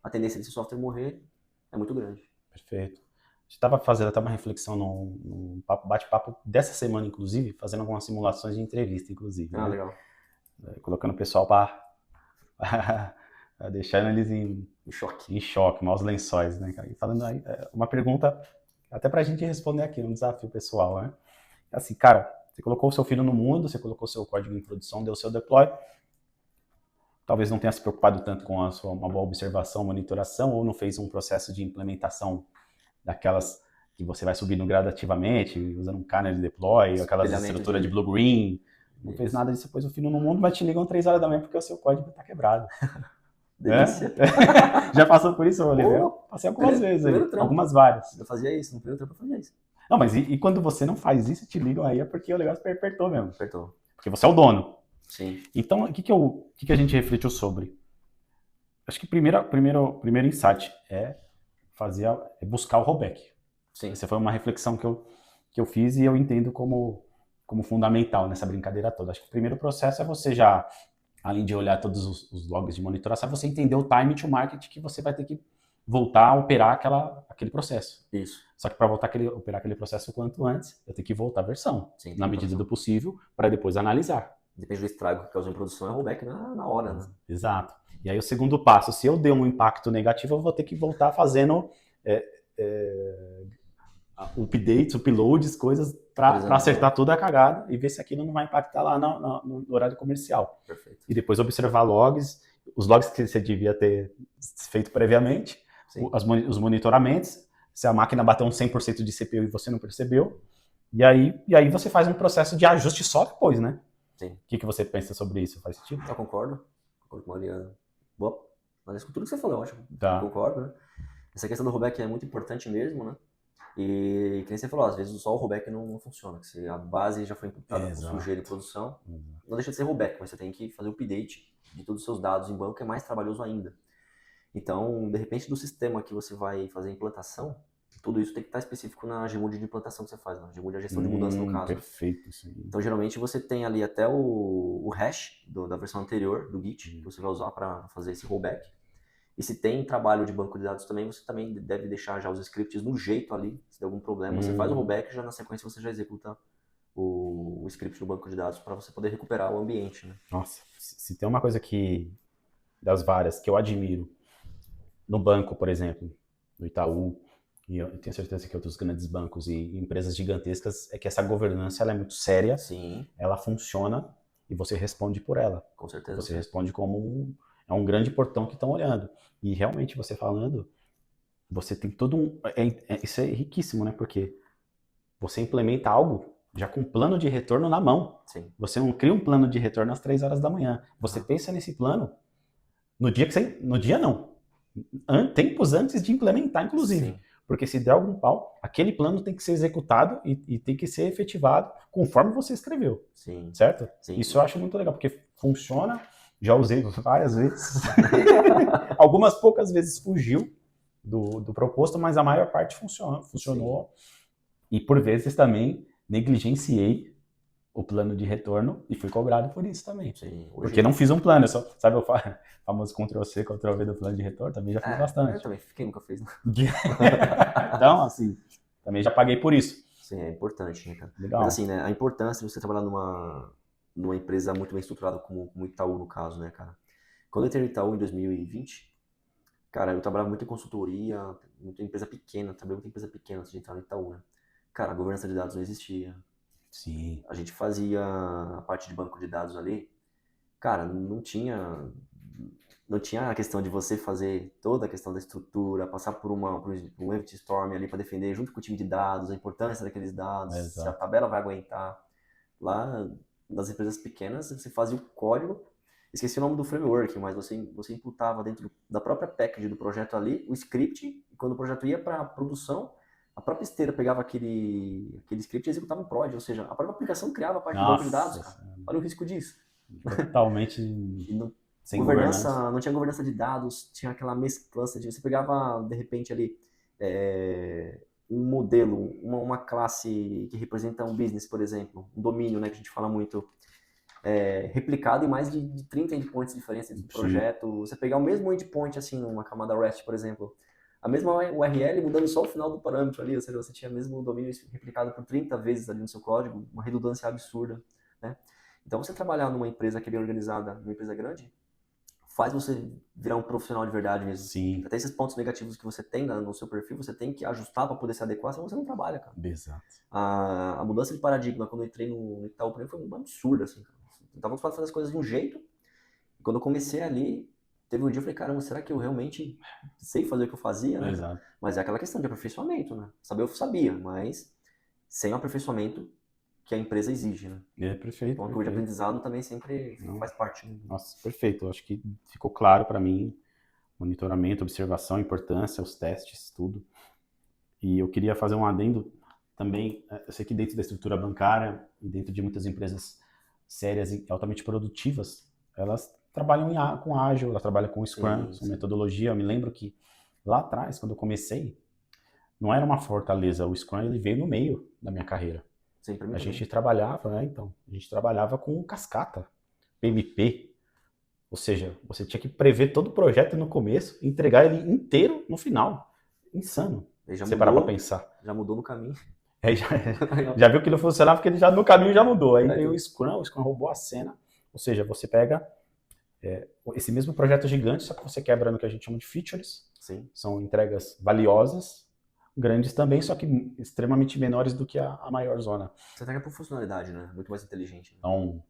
a tendência desse software morrer é muito grande. Perfeito. A gente estava fazendo até uma reflexão num bate-papo dessa semana, inclusive, fazendo algumas simulações de entrevista, inclusive. Ah, né? legal. Colocando o pessoal para deixando eles em choque, maus lençóis, né? E falando aí, uma pergunta até pra gente responder aqui, um desafio pessoal, né? Assim, cara, você colocou o seu filho no mundo, você colocou o seu código em produção, deu o seu deploy, talvez não tenha se preocupado tanto com uma boa observação, monitoração, ou não fez um processo de implementação daquelas que você vai subindo gradativamente, usando um kernel de deploy, aquelas estruturas de blue-green, não fez nada disso, pôs o filho no mundo, mas te ligam 3 horas da manhã porque o seu código tá quebrado. Delícia. Já passou por isso, Oliver? Passei algumas vezes aí, algumas várias. Eu fazia isso, no primeiro trampo eu fazia isso. Não, mas e quando você não faz isso, te ligam aí, é porque o negócio apertou mesmo. Apertou. Porque você é o dono. Sim. Então, o que a gente refletiu sobre? Acho que o primeiro insight é buscar o rollback. Sim. Essa foi uma reflexão que eu fiz e eu entendo como fundamental nessa brincadeira toda. Acho que o primeiro processo é você já, além de olhar todos os logs de monitoração, você entender o time to market que você vai ter que voltar a operar aquele processo. Isso. Só que para voltar a operar aquele processo o quanto antes, eu tenho que voltar a versão, na medida do possível, para depois analisar. Depende do estrago que causou em produção, é rollback na hora, né? Exato. E aí o segundo passo, se eu der um impacto negativo, eu vou ter que voltar fazendo updates, uploads, coisas para acertar toda a cagada e ver se aquilo não vai impactar lá no horário comercial. Perfeito. E depois observar logs, os logs que você devia ter feito previamente, os monitoramentos, se a máquina bateu um 100% de CPU e você não percebeu, e aí você faz um processo de ajuste só depois, né? Sim. O que você pensa sobre isso? Faz sentido? Eu concordo com a Mariana. Boa, mas com tudo que você falou, eu acho. Tá. Concordo, né? Essa questão do rollback é muito importante mesmo, né? E que nem você falou, às vezes só o rollback não funciona. Que se a base já foi imputada com sujeira em produção, não deixa de ser rollback, mas você tem que fazer o update de todos os seus dados em banco, que é mais trabalhoso ainda. Então, de repente, do sistema que você vai fazer a implantação, tudo isso tem que estar específico na Gmood de implantação que você faz, na Gmood é a gestão de mudança no caso. Perfeito, sim. Então, geralmente, você tem ali até o hash da versão anterior do Git, que você vai usar para fazer esse rollback. E se tem trabalho de banco de dados também, você também deve deixar já os scripts no jeito ali. Se der algum problema, você faz o rollback, já na sequência você já executa o script do banco de dados para você poder recuperar o ambiente, né? Nossa, se tem uma coisa das várias, que eu admiro, no banco, por exemplo, no Itaú, e eu tenho certeza que outros grandes bancos e empresas gigantescas, é que essa governança ela é muito séria, Sim. Ela funciona e você responde por ela. Com certeza. Você responde como um grande portão que estão olhando. E realmente, você falando, você tem todo isso é riquíssimo, né? Porque você implementa algo já com plano de retorno na mão. Sim. Você não cria um plano de retorno às 3 horas da manhã. Você pensa nesse plano no dia que você... No dia não. Tempos antes de implementar, inclusive. Sim. Porque se der algum pau, aquele plano tem que ser executado e tem que ser efetivado conforme você escreveu. Sim. Certo? Sim. Isso eu acho muito legal, porque funciona, já usei várias vezes. Algumas poucas vezes fugiu do proposto, mas a maior parte funcionou. Sim. E por vezes também negligenciei o plano de retorno e fui cobrado por isso também. Sim. Porque não fiz um plano, eu só, sabe, o famoso Ctrl-C, Ctrl-V do plano de retorno, também já fiz bastante. Eu também, quem nunca fez, né? Então, assim, também já paguei por isso. Sim, é importante, né, cara? Legal. Mas assim, né, a importância de você trabalhar numa empresa muito bem estruturada como o Itaú, no caso, né, cara? Quando eu entrei no Itaú em 2020, cara, eu trabalhava muito em consultoria, muita empresa pequena, trabalhei muito em empresa pequena antes de entrar no Itaú, né? Cara, a governança de dados não existia. Sim. A gente fazia a parte de banco de dados ali, cara, não tinha a questão de você fazer toda a questão da estrutura, passar por um empty storm ali para defender junto com o time de dados, a importância daqueles dados, se a tabela vai aguentar. Lá, nas empresas pequenas, você fazia o código, esqueci o nome do framework, mas você imputava dentro da própria package do projeto ali o script, e quando o projeto ia para produção, a própria esteira pegava aquele script e executava em prod, ou seja, a própria aplicação criava a parte do banco de dados, cara. Olha o risco disso. Totalmente sem governança. Não tinha governança de dados, tinha aquela mesclança de... Você pegava, de repente, ali um modelo, uma classe que representa um business, por exemplo, um domínio, né, que a gente fala muito, replicado em mais de 30 endpoints diferentes do projeto. Você pegar o mesmo endpoint, assim, numa camada REST, por exemplo, a mesma URL mudando só o final do parâmetro ali, ou seja, você tinha mesmo o domínio replicado por 30 vezes ali no seu código, uma redundância absurda, né? Então, você trabalhar numa empresa que é bem organizada, numa empresa grande, faz você virar um profissional de verdade mesmo. Sim. Até esses pontos negativos que você tem no seu perfil, você tem que ajustar para poder se adequar, senão você não trabalha, cara. Exato. A mudança de paradigma, quando eu entrei no Itaú, pra mim foi um absurdo, assim, cara. Eu tava acostumado a fazer as coisas de um jeito, e quando eu comecei ali, teve um dia eu falei, caramba, será que eu realmente sei fazer o que eu fazia, né? Exato. Mas é aquela questão de aperfeiçoamento, né? Saber eu sabia, mas sem o aperfeiçoamento que a empresa exige, né? É, perfeito. Então, a curva de aprendizado também sempre faz parte. Né? Nossa, perfeito. Eu acho que ficou claro para mim, monitoramento, observação, importância, os testes, tudo. E eu queria fazer um adendo também. Eu sei que dentro da estrutura bancária e dentro de muitas empresas sérias e altamente produtivas, elas trabalham com ágil, elas trabalham com Scrum, com metodologia. Eu me lembro que lá atrás, quando eu comecei, não era uma fortaleza. O Scrum ele veio no meio da minha carreira. A gente trabalhava, a gente trabalhava com cascata, PMP, ou seja, você tinha que prever todo o projeto no começo e entregar ele inteiro no final. Insano. Você parar pra pensar. Já mudou no caminho. Já viu que não funcionava porque ele já no caminho já mudou. Aí veio o Scrum roubou a cena. Ou seja, você pega esse mesmo projeto gigante, só que você quebra no que a gente chama de features. Sim. São entregas valiosas, grandes também, só que extremamente menores do que a maior zona. Você entrega por funcionalidade, né? Muito mais inteligente. Né? Então,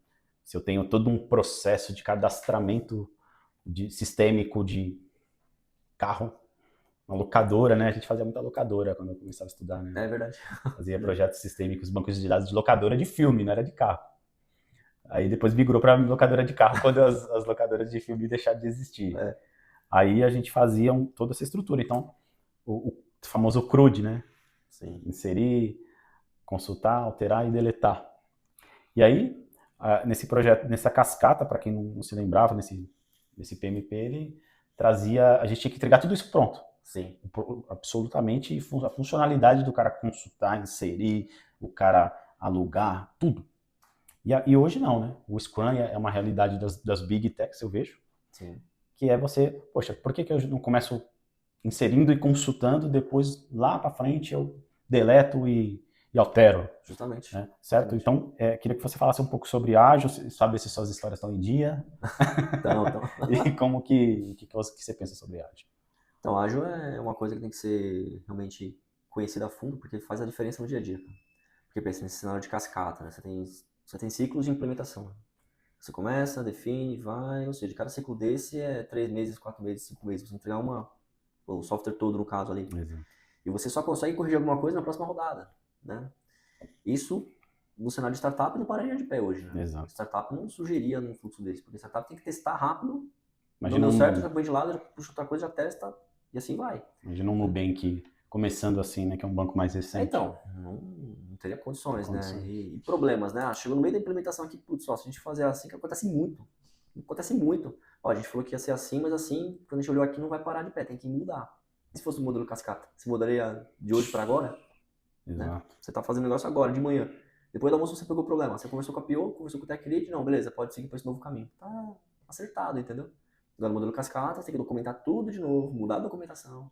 se eu tenho todo um processo de cadastramento sistêmico de carro, uma locadora, né? A gente fazia muita locadora quando eu começava a estudar, né? É verdade. Fazia projetos sistêmicos, bancos de dados de locadora de filme, não era de carro. Aí depois migrou para locadora de carro quando as locadoras de filme deixaram de existir. É. Aí a gente fazia toda essa estrutura. Então, o famoso CRUD, né? Sim. Inserir, consultar, alterar e deletar. E aí, nesse projeto, nessa cascata, para quem não se lembrava, nesse PMP, ele trazia, a gente tinha que entregar tudo isso pronto. Sim. Absolutamente a funcionalidade do cara consultar, inserir, o cara alugar, tudo. E hoje não, né? O Scrum é uma realidade das Big Techs, eu vejo. Sim. Que é você, poxa, por que eu não começo inserindo e consultando, depois lá para frente eu deleto e altero? Justamente. Né? Certo? Justamente. Então, queria que você falasse um pouco sobre ágil, saber se suas histórias estão em dia. Então. E como que você pensa sobre ágil. Então, ágil é uma coisa que tem que ser realmente conhecida a fundo, porque faz a diferença no dia a dia. Porque pensa nesse cenário de cascata, né? Você tem ciclos de implementação. Você começa, define, vai, ou seja, cada ciclo desse é 3 meses, 4 meses, 5 meses. Você entregar o software todo, no caso ali. Exato. E você só consegue corrigir alguma coisa na próxima rodada, né? Isso, no cenário de startup, não pararia de pé hoje, né? Exato. Startup não surgiria num fluxo desse, porque startup tem que testar rápido. Imagina não deu certo, já põe de lado, já puxa outra coisa, já testa, e assim vai. Imagina um Nubank começando assim, né? Que é um banco mais recente. Então, não teria condições, né? E problemas, né? Chegou no meio da implementação aqui, putz, ó, se a gente fazer assim, que acontece muito. Acontece muito. Ó, a gente falou que ia ser assim, mas assim, quando a gente olhou aqui, não vai parar de pé, tem que mudar. E se fosse o modelo cascata? Você mudaria de hoje para agora? Exato. Né? Você tá fazendo negócio agora, de manhã. Depois do almoço você pegou o problema. Você conversou com a PO, conversou com o Tech Lead, não, beleza, pode seguir para esse novo caminho. Tá acertado, entendeu? Agora, no modelo cascata, você tem que documentar tudo de novo, mudar a documentação,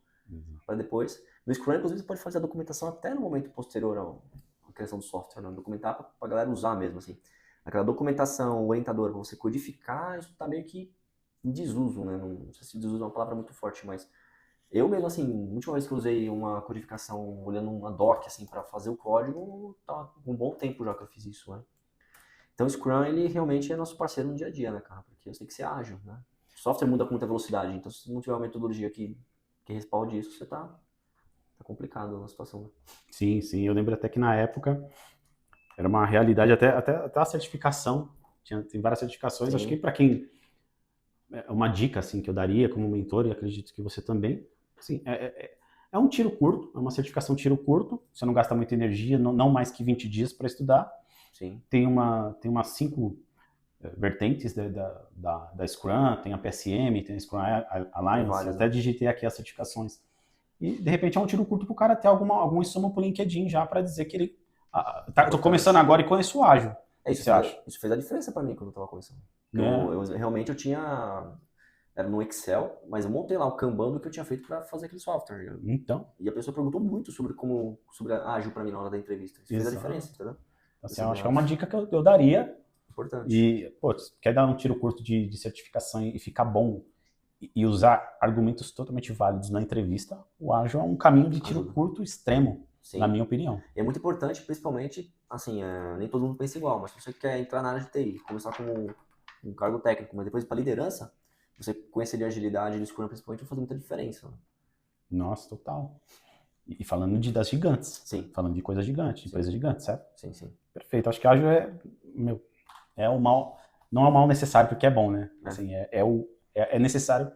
para depois. No Scrum, inclusive, você pode fazer a documentação até no momento posterior à criação do software, né? Documentar para a galera usar mesmo, assim. Aquela documentação orientadora para você codificar, isso tá meio que em desuso, né? Não sei se desuso é uma palavra muito forte, mas eu mesmo, assim, a última vez que eu usei uma codificação olhando uma doc, assim, para fazer o código, tá um bom tempo já que eu fiz isso, né? Então o Scrum, ele realmente é nosso parceiro no dia a dia, né, cara? Porque você tem que ser ágil, né? O software muda com muita velocidade, então se não tiver uma metodologia que respalde isso, você tá complicado a situação, né? Sim, sim. Eu lembro até que na época era uma realidade, até a certificação. Tem várias certificações. Sim. Acho que para quem... Uma dica assim, que eu daria como mentor, e acredito que você também, assim, é um tiro curto, é uma certificação tiro curto. Você não gasta muita energia, não mais que 20 dias para estudar. Sim. Tem umas 5 vertentes da Scrum, tem a PSM, tem a Scrum Alliance, várias, até né? digitei aqui as certificações. E, de repente, é um tiro curto para o cara ter algum insumo pro LinkedIn já para dizer que ele... tô começando agora e conheço o ágil. O que você acha? Isso fez a diferença para mim quando eu tava começando. Realmente eu tinha... Era no Excel, mas eu montei lá o Kanban do que eu tinha feito para fazer aquele software. Então. E a pessoa perguntou muito sobre a ágil para mim na hora da entrevista. Isso fez a diferença, entendeu? Assim, eu acho que é uma dica que eu daria. Importante. E, pô, quer dar um tiro curto de certificação e ficar bom e usar argumentos totalmente válidos na entrevista, o ágil é um caminho de tiro curto extremo, sim, na minha opinião. E é muito importante, principalmente, assim, nem todo mundo pensa igual, mas se você quer entrar na área de TI, começar como um cargo técnico, mas depois para liderança, você conhecer de agilidade e de Scrum, principalmente, vai fazer muita diferença. Nossa, total. E falando das gigantes. Sim. Falando de coisas gigantes, de empresas gigantes, certo? Sim, sim. Perfeito. Acho que ágil é o mal, não é o mal necessário porque é bom, né? Assim, é necessário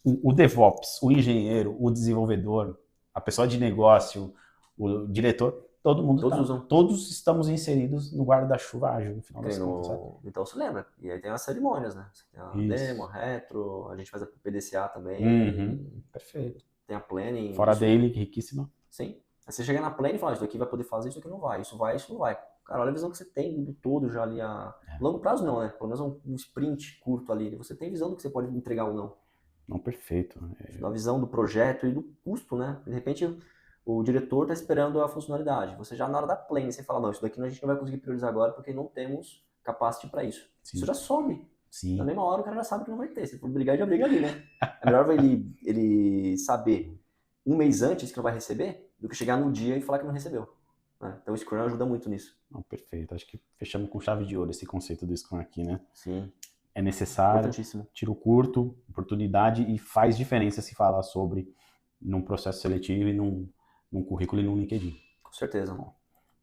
o DevOps, o engenheiro, o desenvolvedor, a pessoa de negócio, o diretor, todo mundo todos estamos inseridos no guarda-chuva ágil, no final das contas, certo? Então você lembra. E aí tem as cerimônias, né? Você tem a demo, a retro, a gente faz a PDCA também. Uhum. Perfeito. Tem a planning. Fora daily, riquíssima. Sim. Aí você chega na planning e fala, isso aqui vai poder fazer, isso aqui não vai. Isso vai, isso não vai. Cara, olha a visão que você tem do todo já ali. Longo prazo não, né? Pelo menos um sprint curto ali. Você tem visão do que você pode entregar ou não. Não, perfeito. A visão do projeto e do custo, né? De repente, o diretor está esperando a funcionalidade. Você já na hora da planning, você fala, não, isso daqui a gente não vai conseguir priorizar agora porque não temos capacity para isso. Sim. Isso já some. Sim. Na mesma hora o cara já sabe que não vai ter. Se for brigar, já briga ali, né? É melhor ele saber um mês antes que não vai receber do que chegar no dia e falar que não recebeu. Né? Então o Scrum ajuda muito nisso. Não, perfeito. Acho que fechamos com chave de ouro esse conceito do Scrum aqui, né? Sim. É necessário, tiro curto, oportunidade e faz diferença se falar sobre num processo seletivo e num currículo e num LinkedIn. Com certeza. Bom,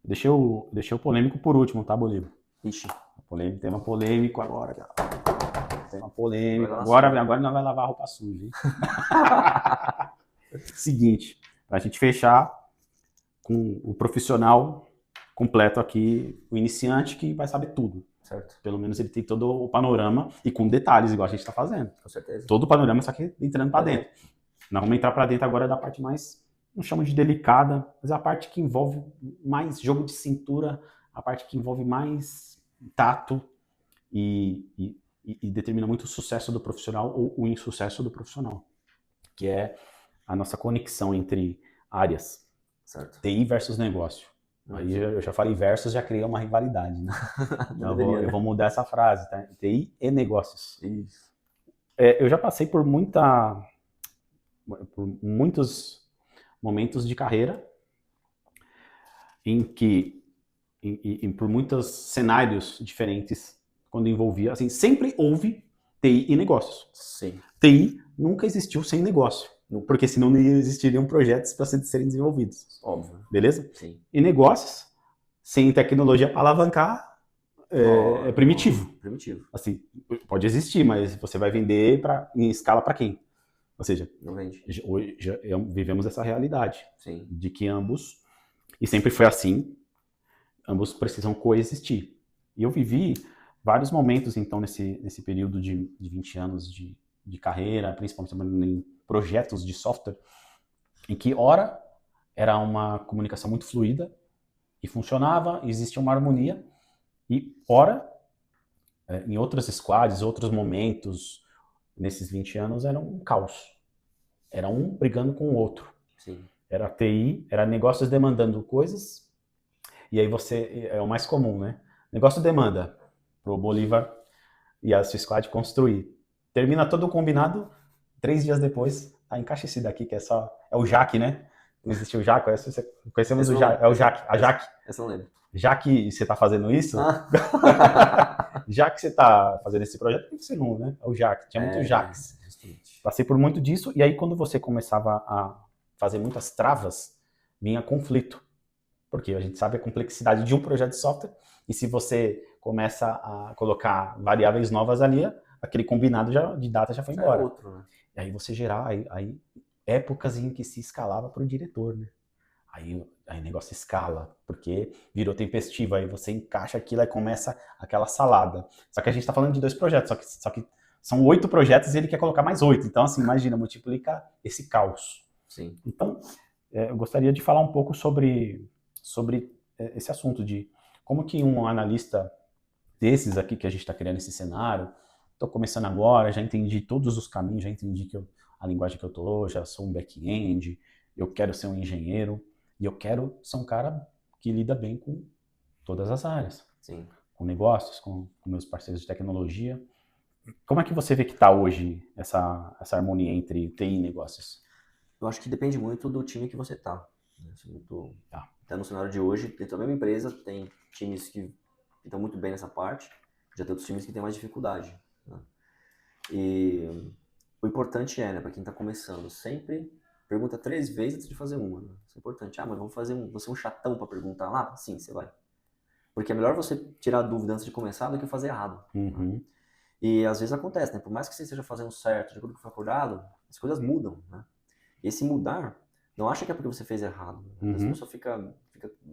deixei o polêmico por último, tá, Bolívar? Ixi. Tema polêmico agora, cara. Tema polêmico. Agora nós vai lavar a roupa suja, hein? Seguinte, pra gente fechar com o profissional completo aqui, o iniciante que vai saber tudo. Certo. Pelo menos ele tem todo o panorama e com detalhes, igual a gente tá fazendo. Com certeza. Todo o panorama, só que entrando pra dentro. Nós vamos entrar pra dentro agora da parte mais, não chamo de delicada, mas a parte que envolve mais jogo de cintura, a parte que envolve mais tato e determina muito o sucesso do profissional ou o insucesso do profissional, que é a nossa conexão entre áreas, certo. TI versus negócio. Aí eu já falei versus, já criei uma rivalidade, né? Então eu vou mudar essa frase, tá? TI e negócios. Isso. Eu já passei por muitos momentos de carreira em que, por muitos cenários diferentes, quando envolvia, assim, sempre houve TI e negócios. Sim. TI nunca existiu sem negócio, porque senão não existiriam projetos para serem desenvolvidos. Óbvio. Beleza? Sim. E negócios, sem tecnologia para alavancar, é primitivo. Primitivo. Assim, pode existir, mas você vai vender em escala para quem? Ou seja, não vende. Hoje vivemos essa realidade. Sim. De que ambos, e sempre foi assim, ambos precisam coexistir. E eu vivi vários momentos, então, nesse período de 20 anos de carreira, principalmente em projetos de software, em que, ora, era uma comunicação muito fluida e funcionava, existia uma harmonia, e, ora, em outras squads, outros momentos, nesses 20 anos, era um caos. Era um brigando com o outro. Sim. Era TI, era negócios demandando coisas, e aí é o mais comum, né? Negócio demanda pro Bolívar e a sua squad construir. Termina todo o combinado, 3 dias depois, encaixa esse daqui, que é o Jaque, né? Não existe o Jaque, conhecemos o Jaque, a Jaque. Essa eu não lembro. Já que você tá fazendo isso, já que você tá fazendo esse projeto, por que você não, né? É o Jaque, tinha muito Jaques. Justamente. Passei por muito disso, e aí quando você começava a fazer muitas travas, vinha conflito. Porque a gente sabe a complexidade de um projeto de software, e se você começa a colocar variáveis novas ali, aquele combinado de data já foi embora. Outro, né? E aí você gerar aí épocas em que se escalava para o diretor, né? Aí o negócio escala, porque virou tempestivo, aí você encaixa aquilo e começa aquela salada. Só que a gente está falando de 2 projetos, só que são 8 projetos e ele quer colocar mais 8. Então, assim, imagina, multiplica esse caos. Sim. Então, eu gostaria de falar um pouco sobre esse assunto de como que um analista desses aqui que a gente está criando esse cenário, estou começando agora, já entendi todos os caminhos, já entendi a linguagem que eu estou, já sou um back-end, eu quero ser um engenheiro, e eu quero ser um cara que lida bem com todas as áreas. Sim. Com negócios, com meus parceiros de tecnologia. Como é que você vê que está hoje essa harmonia entre TI e negócios? Eu acho que depende muito do time que você está. Até no cenário de hoje, dentro da mesma empresa, tem times que estão muito bem nessa parte, já tem outros times que têm mais dificuldade. Né? E o importante é, né, para quem está começando, sempre pergunta 3 vezes antes de fazer uma. Né? Isso é importante. Mas vamos fazer você é um chatão para perguntar lá? Sim, você vai. Porque é melhor você tirar a dúvida antes de começar do que fazer errado. Uhum. E às vezes acontece, né? Por mais que você esteja fazendo certo, de acordo com o que foi acordado, as coisas mudam, né? E esse mudar, não acha que é porque você fez errado. Né? Às vezes a pessoa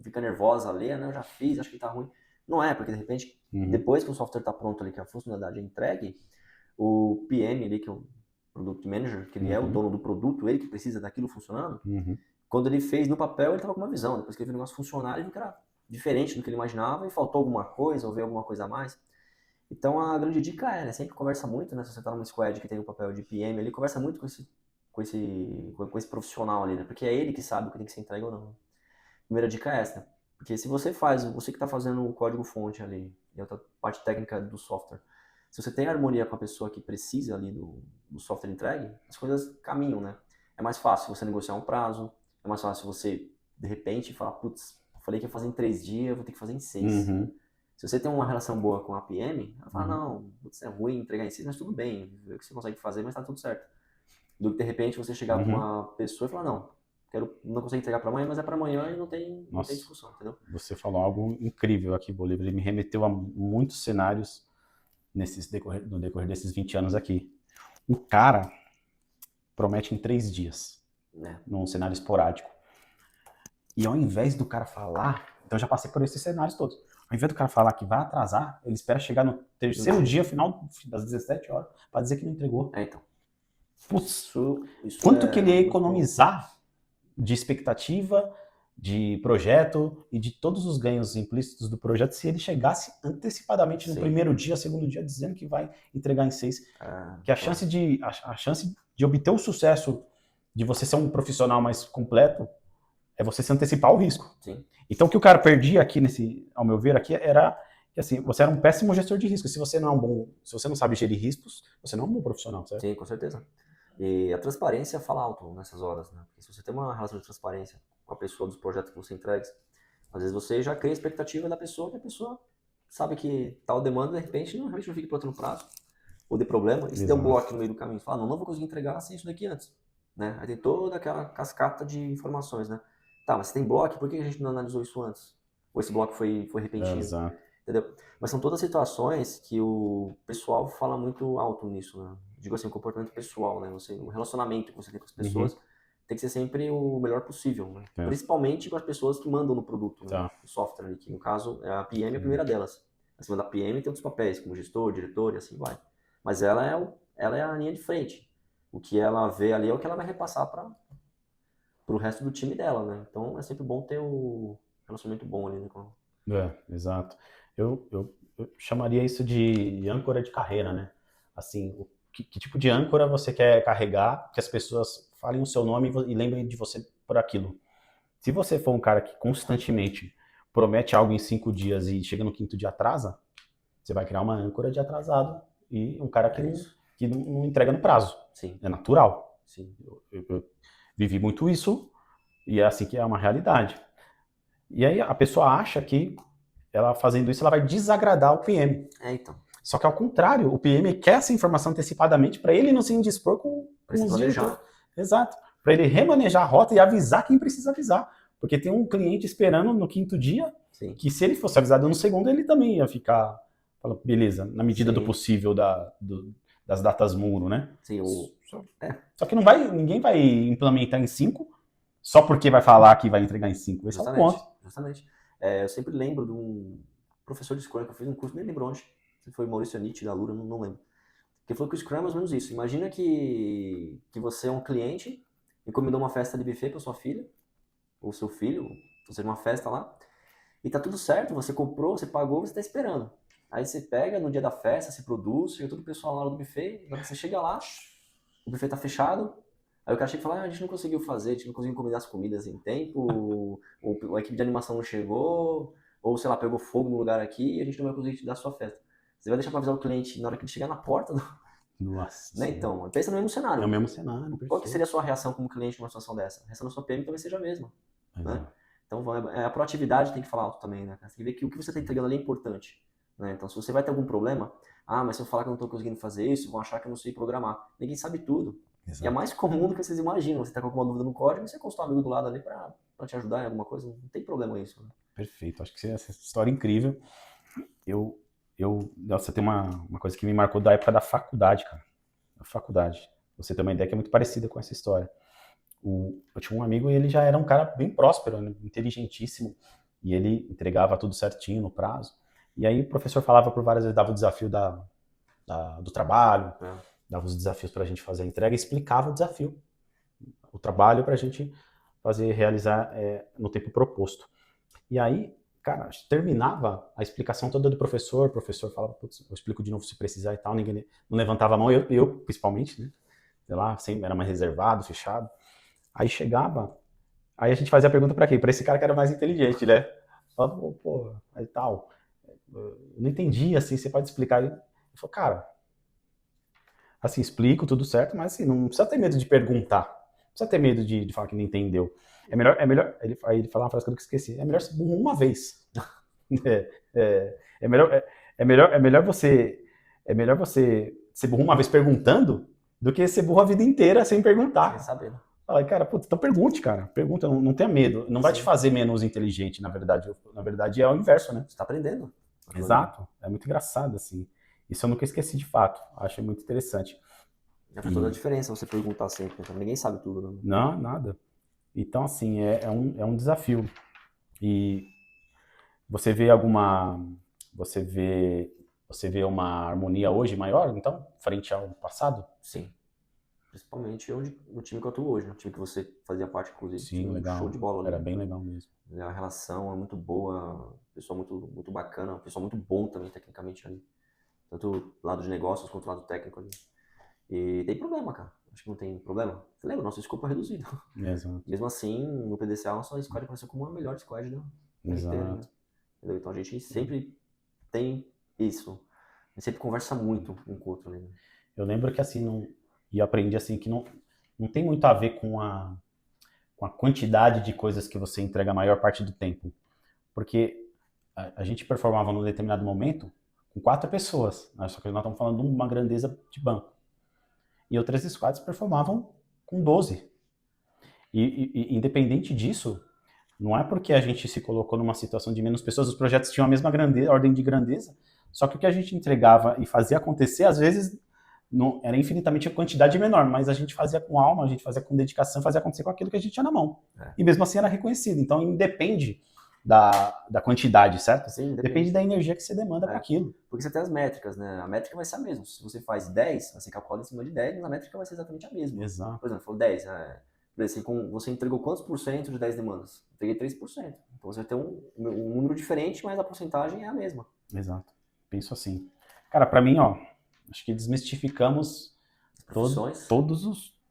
fica nervosa ali, né? Eu já fiz, acho que tá ruim. Não é, porque de repente, depois que o software tá pronto ali, que a funcionalidade é entregue, o PM ali, que é o Product Manager, que ele é o dono do produto, ele que precisa daquilo funcionando, quando ele fez no papel, ele tava com uma visão. Depois que ele viu o negócio funcionar, ele viu que era diferente do que ele imaginava e faltou alguma coisa, ou veio alguma coisa a mais. Então a grande dica é, né? Sempre conversa muito, né? Se você tá numa squad que tem o papel de PM ali, conversa muito com esse profissional ali, né? Porque é ele que sabe o que tem que ser entregue ou não. Primeira dica é essa, né? Porque se você que tá fazendo o código-fonte ali, e outra parte técnica do software, se você tem harmonia com a pessoa que precisa ali do software entregue, as coisas caminham, né? É mais fácil você negociar um prazo, é mais fácil você, de repente, falar, putz, eu falei que ia fazer em 3 dias, vou ter que fazer em 6. Se você tem uma relação boa com a PM, ela fala, não, putz, é ruim entregar em 6, mas tudo bem, vê o que você consegue fazer, mas tá tudo certo. Do que, de repente, você chegar com uma pessoa e falar, não, não consigo entregar para amanhã, mas é para amanhã e não tem discussão, entendeu? Você falou algo incrível aqui, Bolívar. Ele me remeteu a muitos cenários no decorrer desses 20 anos aqui. Um cara promete em 3 dias, num cenário esporádico. E ao invés do cara falar, então eu já passei por esses cenários todos. Ao invés do cara falar que vai atrasar, ele espera chegar no terceiro dia, final das 17 horas, para dizer que não entregou. Então. Putz, quanto que ele ia economizar de expectativa, de projeto e de todos os ganhos implícitos do projeto se ele chegasse antecipadamente no primeiro dia, segundo dia, dizendo que vai entregar em 6. Que a chance de obter o sucesso, de você ser um profissional mais completo, é você se antecipar ao risco. Sim. Então o que o cara perdia aqui, ao meu ver, aqui era que assim, você era um péssimo gestor de risco. Se você não sabe gerir riscos, você não é um bom profissional, certo? Sim, com certeza. E a transparência fala alto nessas horas, né? Porque se você tem uma relação de transparência com a pessoa dos projetos que você entrega, às vezes você já cria a expectativa da pessoa, que a pessoa sabe que tal demanda, de repente, realmente não fica pronto no prazo, ou de problema, e se der um bloco no meio do caminho, você fala, não vou conseguir entregar sem isso daqui antes, né? Aí tem toda aquela cascata de informações, né? Tá, mas se tem bloco, por que a gente não analisou isso antes? Ou esse bloco foi repentino? Exato. Entendeu? Mas são todas situações que o pessoal fala muito alto nisso, né? Digo assim, o comportamento pessoal, né? O relacionamento que você tem com as pessoas tem que ser sempre o melhor possível, né? Principalmente com as pessoas que mandam no produto, né? O software ali, que no caso a PM é a primeira delas. Acima da PM tem outros papéis, como gestor, diretor e assim vai. Mas ela é a linha de frente. O que ela vê ali é o que ela vai repassar para o resto do time dela, né? Então é sempre bom ter o relacionamento bom ali, né? Exato. Eu chamaria isso de âncora de carreira, né? Assim, que tipo de âncora você quer carregar, que as pessoas falem o seu nome e lembrem de você por aquilo. Se você for um cara que constantemente promete algo em 5 dias e chega no 5º dia atrasa, você vai criar uma âncora de atrasado e um cara que não entrega no prazo. Sim. É natural. Sim. Eu vivi muito isso e é assim que é uma realidade. E aí a pessoa acha que ela fazendo isso, ela vai desagradar o PM. Então. Só que ao contrário, o PM quer essa informação antecipadamente para ele não se indispor com os diretores. Exato. Para ele remanejar a rota e avisar quem precisa avisar. Porque tem um cliente esperando no 5º dia, que se ele fosse avisado no 2º, ele também ia ficar, beleza, na medida do possível das datas muro, né? Sim, Só que ninguém vai implementar em 5 só porque vai falar que vai entregar em 5. Esse é o ponto. Justamente. Eu sempre lembro de um professor de Scrum que eu fiz um curso, nem lembro onde, se foi Maurício Nietzsche da Lura, não lembro. Que falou que o Scrum é mais ou menos isso. Imagina que você é um cliente, encomendou uma festa de buffet para sua filha, ou seu filho, ou seja, uma festa lá, e tá tudo certo, você comprou, você pagou, você tá esperando. Aí você pega no dia da festa, se produz, chega todo o pessoal lá no buffet, na hora que você chega lá, o buffet tá fechado, aí o cara chega e fala, a gente não conseguiu fazer, a gente não conseguiu encomendar as comidas em tempo, ou a equipe de animação não chegou, ou sei lá, pegou fogo no lugar aqui e a gente não vai conseguir te dar a sua festa. Você vai deixar pra avisar o cliente na hora que ele chegar na porta? Nossa. Né? Então, pensa no mesmo cenário. É o mesmo cenário. Qual que seria a sua reação como cliente numa situação dessa? A reação da sua PM talvez seja a mesma. Né? Então, a proatividade tem que falar alto também, né? Você tem que ver que o que você está entregando ali é importante. Né? Então, se você vai ter algum problema, mas se eu falar que eu não estou conseguindo fazer isso, vão achar que eu não sei programar. Ninguém sabe tudo. Exato. E é mais comum do que vocês imaginam. Você está com alguma dúvida no código, você consulta um amigo do lado ali para te ajudar em alguma coisa. Não tem problema isso. Né? Perfeito. Acho que essa história é incrível. Você tem uma coisa que me marcou da época da faculdade, cara. A faculdade. Você tem uma ideia que é muito parecida com essa história. Eu tinha um amigo e ele já era um cara bem próspero, inteligentíssimo, e ele entregava tudo certinho no prazo. E aí o professor falava por várias vezes, dava o desafio do trabalho, dava os desafios para a gente fazer a entrega, e explicava o desafio, o trabalho para a gente realizar no tempo proposto. E aí, cara, terminava a explicação toda do professor, o professor falava, putz, eu explico de novo se precisar e tal, ninguém não levantava a mão, eu principalmente, né? Sei lá, sempre era mais reservado, fechado. Aí chegava, aí a gente fazia a pergunta pra quem? Pra esse cara que era mais inteligente, né? Falava, pô, aí tal, eu não entendi, assim, você pode explicar? Ele falou, cara, assim, explico tudo certo, mas assim, não precisa ter medo de perguntar, não precisa ter medo de falar que não entendeu. É melhor, aí ele falou uma frase que eu nunca esqueci, é melhor ser burro uma vez. É melhor você ser burro uma vez perguntando do que ser burro a vida inteira sem perguntar. Sem saber. Falei, cara, putz, então pergunte, cara. Pergunta, não tenha medo. Não vai te Sim. fazer menos inteligente, na verdade. Na verdade, é o inverso, né? Você tá aprendendo. Aquilo ali. Exato. É muito engraçado, assim. Isso eu nunca esqueci de fato. Achei muito interessante. Já faz toda a E diferença você perguntar sempre. Então, ninguém sabe tudo, né? não, nada. Então, assim, é um desafio. E você vê alguma. Você vê. Você vê uma harmonia hoje maior, então, frente ao passado? Sim. Principalmente no time que eu atuo hoje, no time que você fazia parte, inclusive. Sim, Time show de legal. bola Era ali. bem legal mesmo. A relação é muito boa, pessoal muito, muito bacana, pessoal muito bom também tecnicamente ali. Tanto do lado de negócios quanto do lado técnico ali. E tem problema, cara. Acho que não tem problema. Você lembra? Nosso escopo é reduzido. Exato. Mesmo assim, no PDCA, nossa squad apareceu como a melhor squad da inteira, né? Exato. Entendeu? Então a gente sempre tem isso. A gente sempre conversa muito um com o outro, né? Eu lembro que assim, não, e aprendi assim que não tem muito a ver com a quantidade de coisas que você entrega a maior parte do tempo. Porque a gente performava num determinado momento com 4 pessoas, né? Só que nós estamos falando de uma grandeza de banco. E outras squads performavam com 12. Independente disso, não é porque a gente se colocou numa situação de menos pessoas, os projetos tinham a mesma grandeza, ordem de grandeza, só que o que a gente entregava e fazia acontecer, às vezes, não, era infinitamente a quantidade menor, mas a gente fazia com alma, a gente fazia com dedicação, fazia acontecer com aquilo que a gente tinha na mão. É. E mesmo assim era reconhecido. Então independe da quantidade, certo? Sim, Depende da energia que você demanda para aquilo. Porque você tem as métricas, né? A métrica vai ser a mesma. Se você faz 10, você calcula em cima de 10, mas a métrica vai ser exatamente a mesma. Exato. Por exemplo, falou 10. Você entregou quantos por cento de 10 demandas? Entreguei 3%. Então você vai ter um número diferente, mas a porcentagem é a mesma. Exato. Penso assim. Cara, para mim, ó, acho que desmistificamos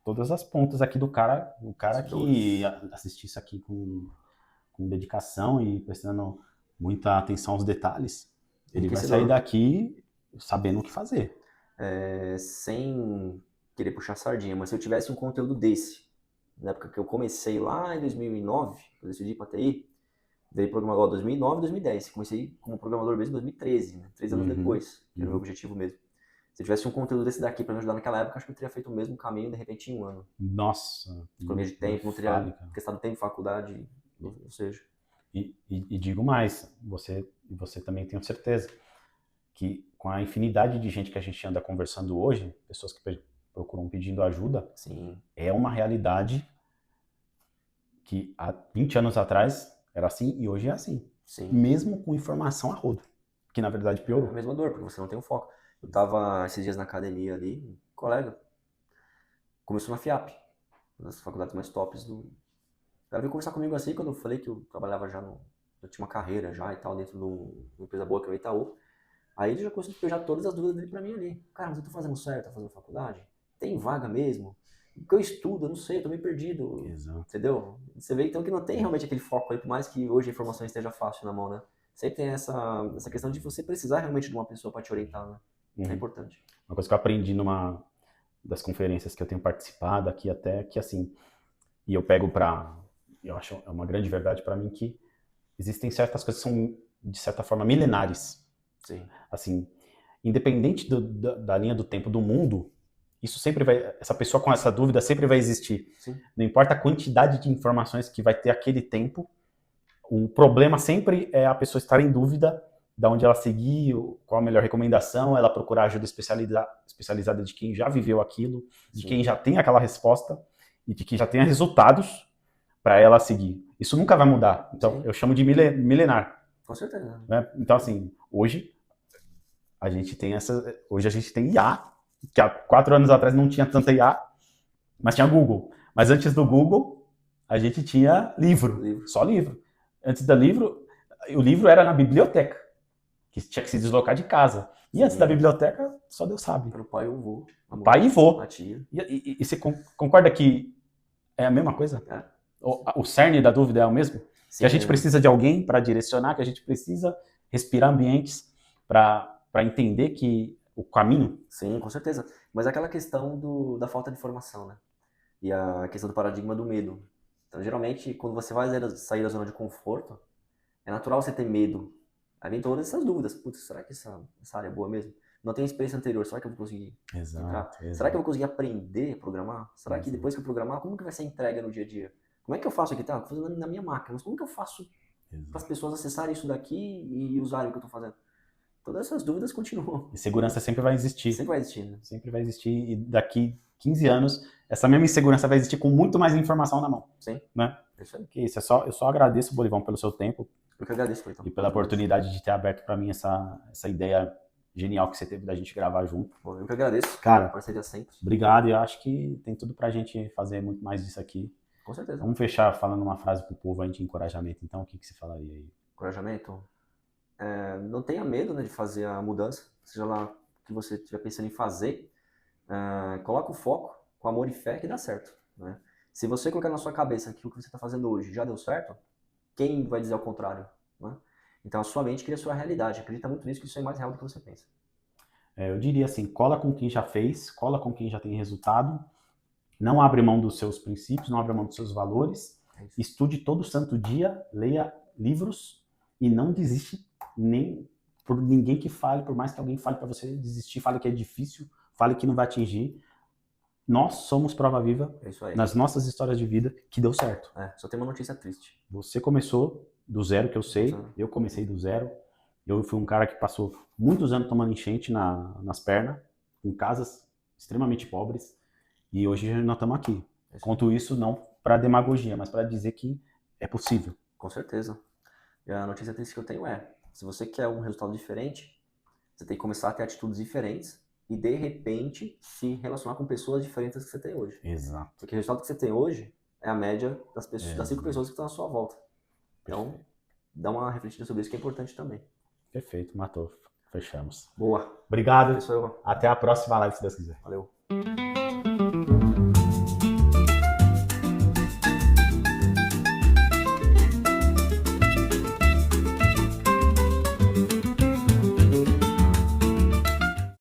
todas as pontas aqui do cara, o cara que assistir isso aqui com dedicação e prestando muita atenção aos detalhes, ele vai sair daqui sabendo o que fazer. Sem querer puxar sardinha, mas se eu tivesse um conteúdo desse, na época que eu comecei lá em 2009, eu decidi ir para TI, veio programador em 2009 e 2010. Comecei como programador mesmo em 2013, né? 3 anos depois, que era o meu objetivo mesmo. Se eu tivesse um conteúdo desse daqui para me ajudar naquela época, acho que eu teria feito o mesmo caminho, de repente, em um ano. Nossa. Economia de tempo, não teria gastado tempo em faculdade, ou seja. E digo mais, você também tenho certeza que com a infinidade de gente que a gente anda conversando hoje, pessoas que procuram pedindo ajuda, sim, é uma realidade que há 20 anos atrás era assim e hoje é assim. Sim. Mesmo com informação a rodo, que na verdade piorou. É a mesma dor, porque você não tem um foco. Eu tava esses dias na academia ali, um colega começou na FIAP, uma das faculdades mais tops do... O cara veio conversar comigo assim, quando eu falei que eu trabalhava já eu tinha uma carreira já e tal, dentro de uma empresa boa que é o Itaú. Aí ele já começou a despejar todas as dúvidas dele pra mim ali. Cara, mas eu tô fazendo certo, tô fazendo faculdade? Tem vaga mesmo? O que eu estudo? Eu não sei, eu tô meio perdido. Exato. Entendeu? Você vê então que não tem realmente aquele foco aí, por mais que hoje a informação esteja fácil na mão, né? Sempre tem essa questão de você precisar realmente de uma pessoa pra te orientar, né? É importante. Uma coisa que eu aprendi numa das conferências que eu tenho participado aqui até, que assim, e eu pego eu acho é uma grande verdade para mim, que existem certas coisas que são, de certa forma, milenares. Sim. Assim, independente da linha do tempo do mundo, isso sempre vai, essa pessoa com essa dúvida sempre vai existir. Sim. Não importa a quantidade de informações que vai ter aquele tempo, o problema sempre é a pessoa estar em dúvida de onde ela seguir, qual a melhor recomendação, ela procurar ajuda especializada de quem já viveu aquilo, de quem já tem aquela resposta e de quem já tenha resultados para ela seguir. Isso nunca vai mudar. Então, eu chamo de milenar. Com certeza. Né? Então, assim, hoje a gente tem IA, que há 4 anos atrás não tinha tanta IA, mas tinha Google. Mas antes do Google, a gente tinha livro. Só livro. Antes do livro, o livro era na biblioteca, que tinha que se deslocar de casa. E antes da biblioteca, só Deus sabe. Era o pai e o vô. Pai e vô. A tia. E você concorda que é a mesma coisa? É. O cerne da dúvida é o mesmo? Sim, que a gente precisa de alguém para direcionar, que a gente precisa respirar ambientes para entender que o caminho... Sim, com certeza. Mas é aquela questão da falta de informação, né? E a questão do paradigma do medo. Então, geralmente, quando você vai sair da zona de conforto, é natural você ter medo. Aí vem todas essas dúvidas. Putz, será que essa área é boa mesmo? não tenho experiência anterior, será que eu vou conseguir entrar? Será que eu vou conseguir aprender a programar? Será que depois que eu programar, como que vai ser a entrega no dia a dia? Como é que eu faço aqui? Tá, tô fazendo na minha máquina, mas como que eu faço para as pessoas acessarem isso daqui e usarem o que eu tô fazendo? Todas essas dúvidas continuam. E segurança sempre vai existir. Sempre vai existir, né? Sempre vai existir, e daqui 15 anos, essa mesma insegurança vai existir com muito mais informação na mão. Sim. Né? Isso aí. Que isso, eu só agradeço, Bolivão, pelo seu tempo. Eu que agradeço, Cleiton. E pela oportunidade de ter aberto para mim essa ideia genial que você teve da gente gravar junto. Bom, eu que agradeço. Cara, parceria sempre. Obrigado, e eu acho que tem tudo pra gente fazer muito mais disso aqui. Com certeza. Vamos fechar falando uma frase pro povo aí de encorajamento, então, o que você falaria aí? Encorajamento? Não tenha medo, né, de fazer a mudança, seja lá o que você estiver pensando em fazer, coloca o foco com amor e fé que dá certo, né? Se você colocar na sua cabeça que o que você está fazendo hoje já deu certo, quem vai dizer ao contrário, né? Então a sua mente cria a sua realidade, acredita muito nisso, que isso é mais real do que você pensa. Eu diria assim, cola com quem já fez, cola com quem já tem resultado, não abre mão dos seus princípios, não abre mão dos seus valores, estude todo santo dia, leia livros e não desiste nem por ninguém que fale, por mais que alguém fale para você desistir, fale que é difícil, fale que não vai atingir. Nós somos prova viva nas nossas histórias de vida que deu certo. Só tem uma notícia triste. Você começou do zero, que eu sei, eu comecei do zero. Eu fui um cara que passou muitos anos tomando enchente nas pernas, em casas extremamente pobres, e hoje nós estamos aqui. Conto isso não para demagogia, mas para dizer que é possível. Com certeza. E a notícia triste que eu tenho se você quer um resultado diferente, você tem que começar a ter atitudes diferentes e, de repente, se relacionar com pessoas diferentes que você tem hoje. Exato. Porque o resultado que você tem hoje é a média das 5 pessoas que estão à sua volta. Então, dá uma refletida sobre isso que é importante também. Perfeito, matou. Fechamos. Boa. Obrigado. Pessoal. Até a próxima live, se Deus quiser. Valeu.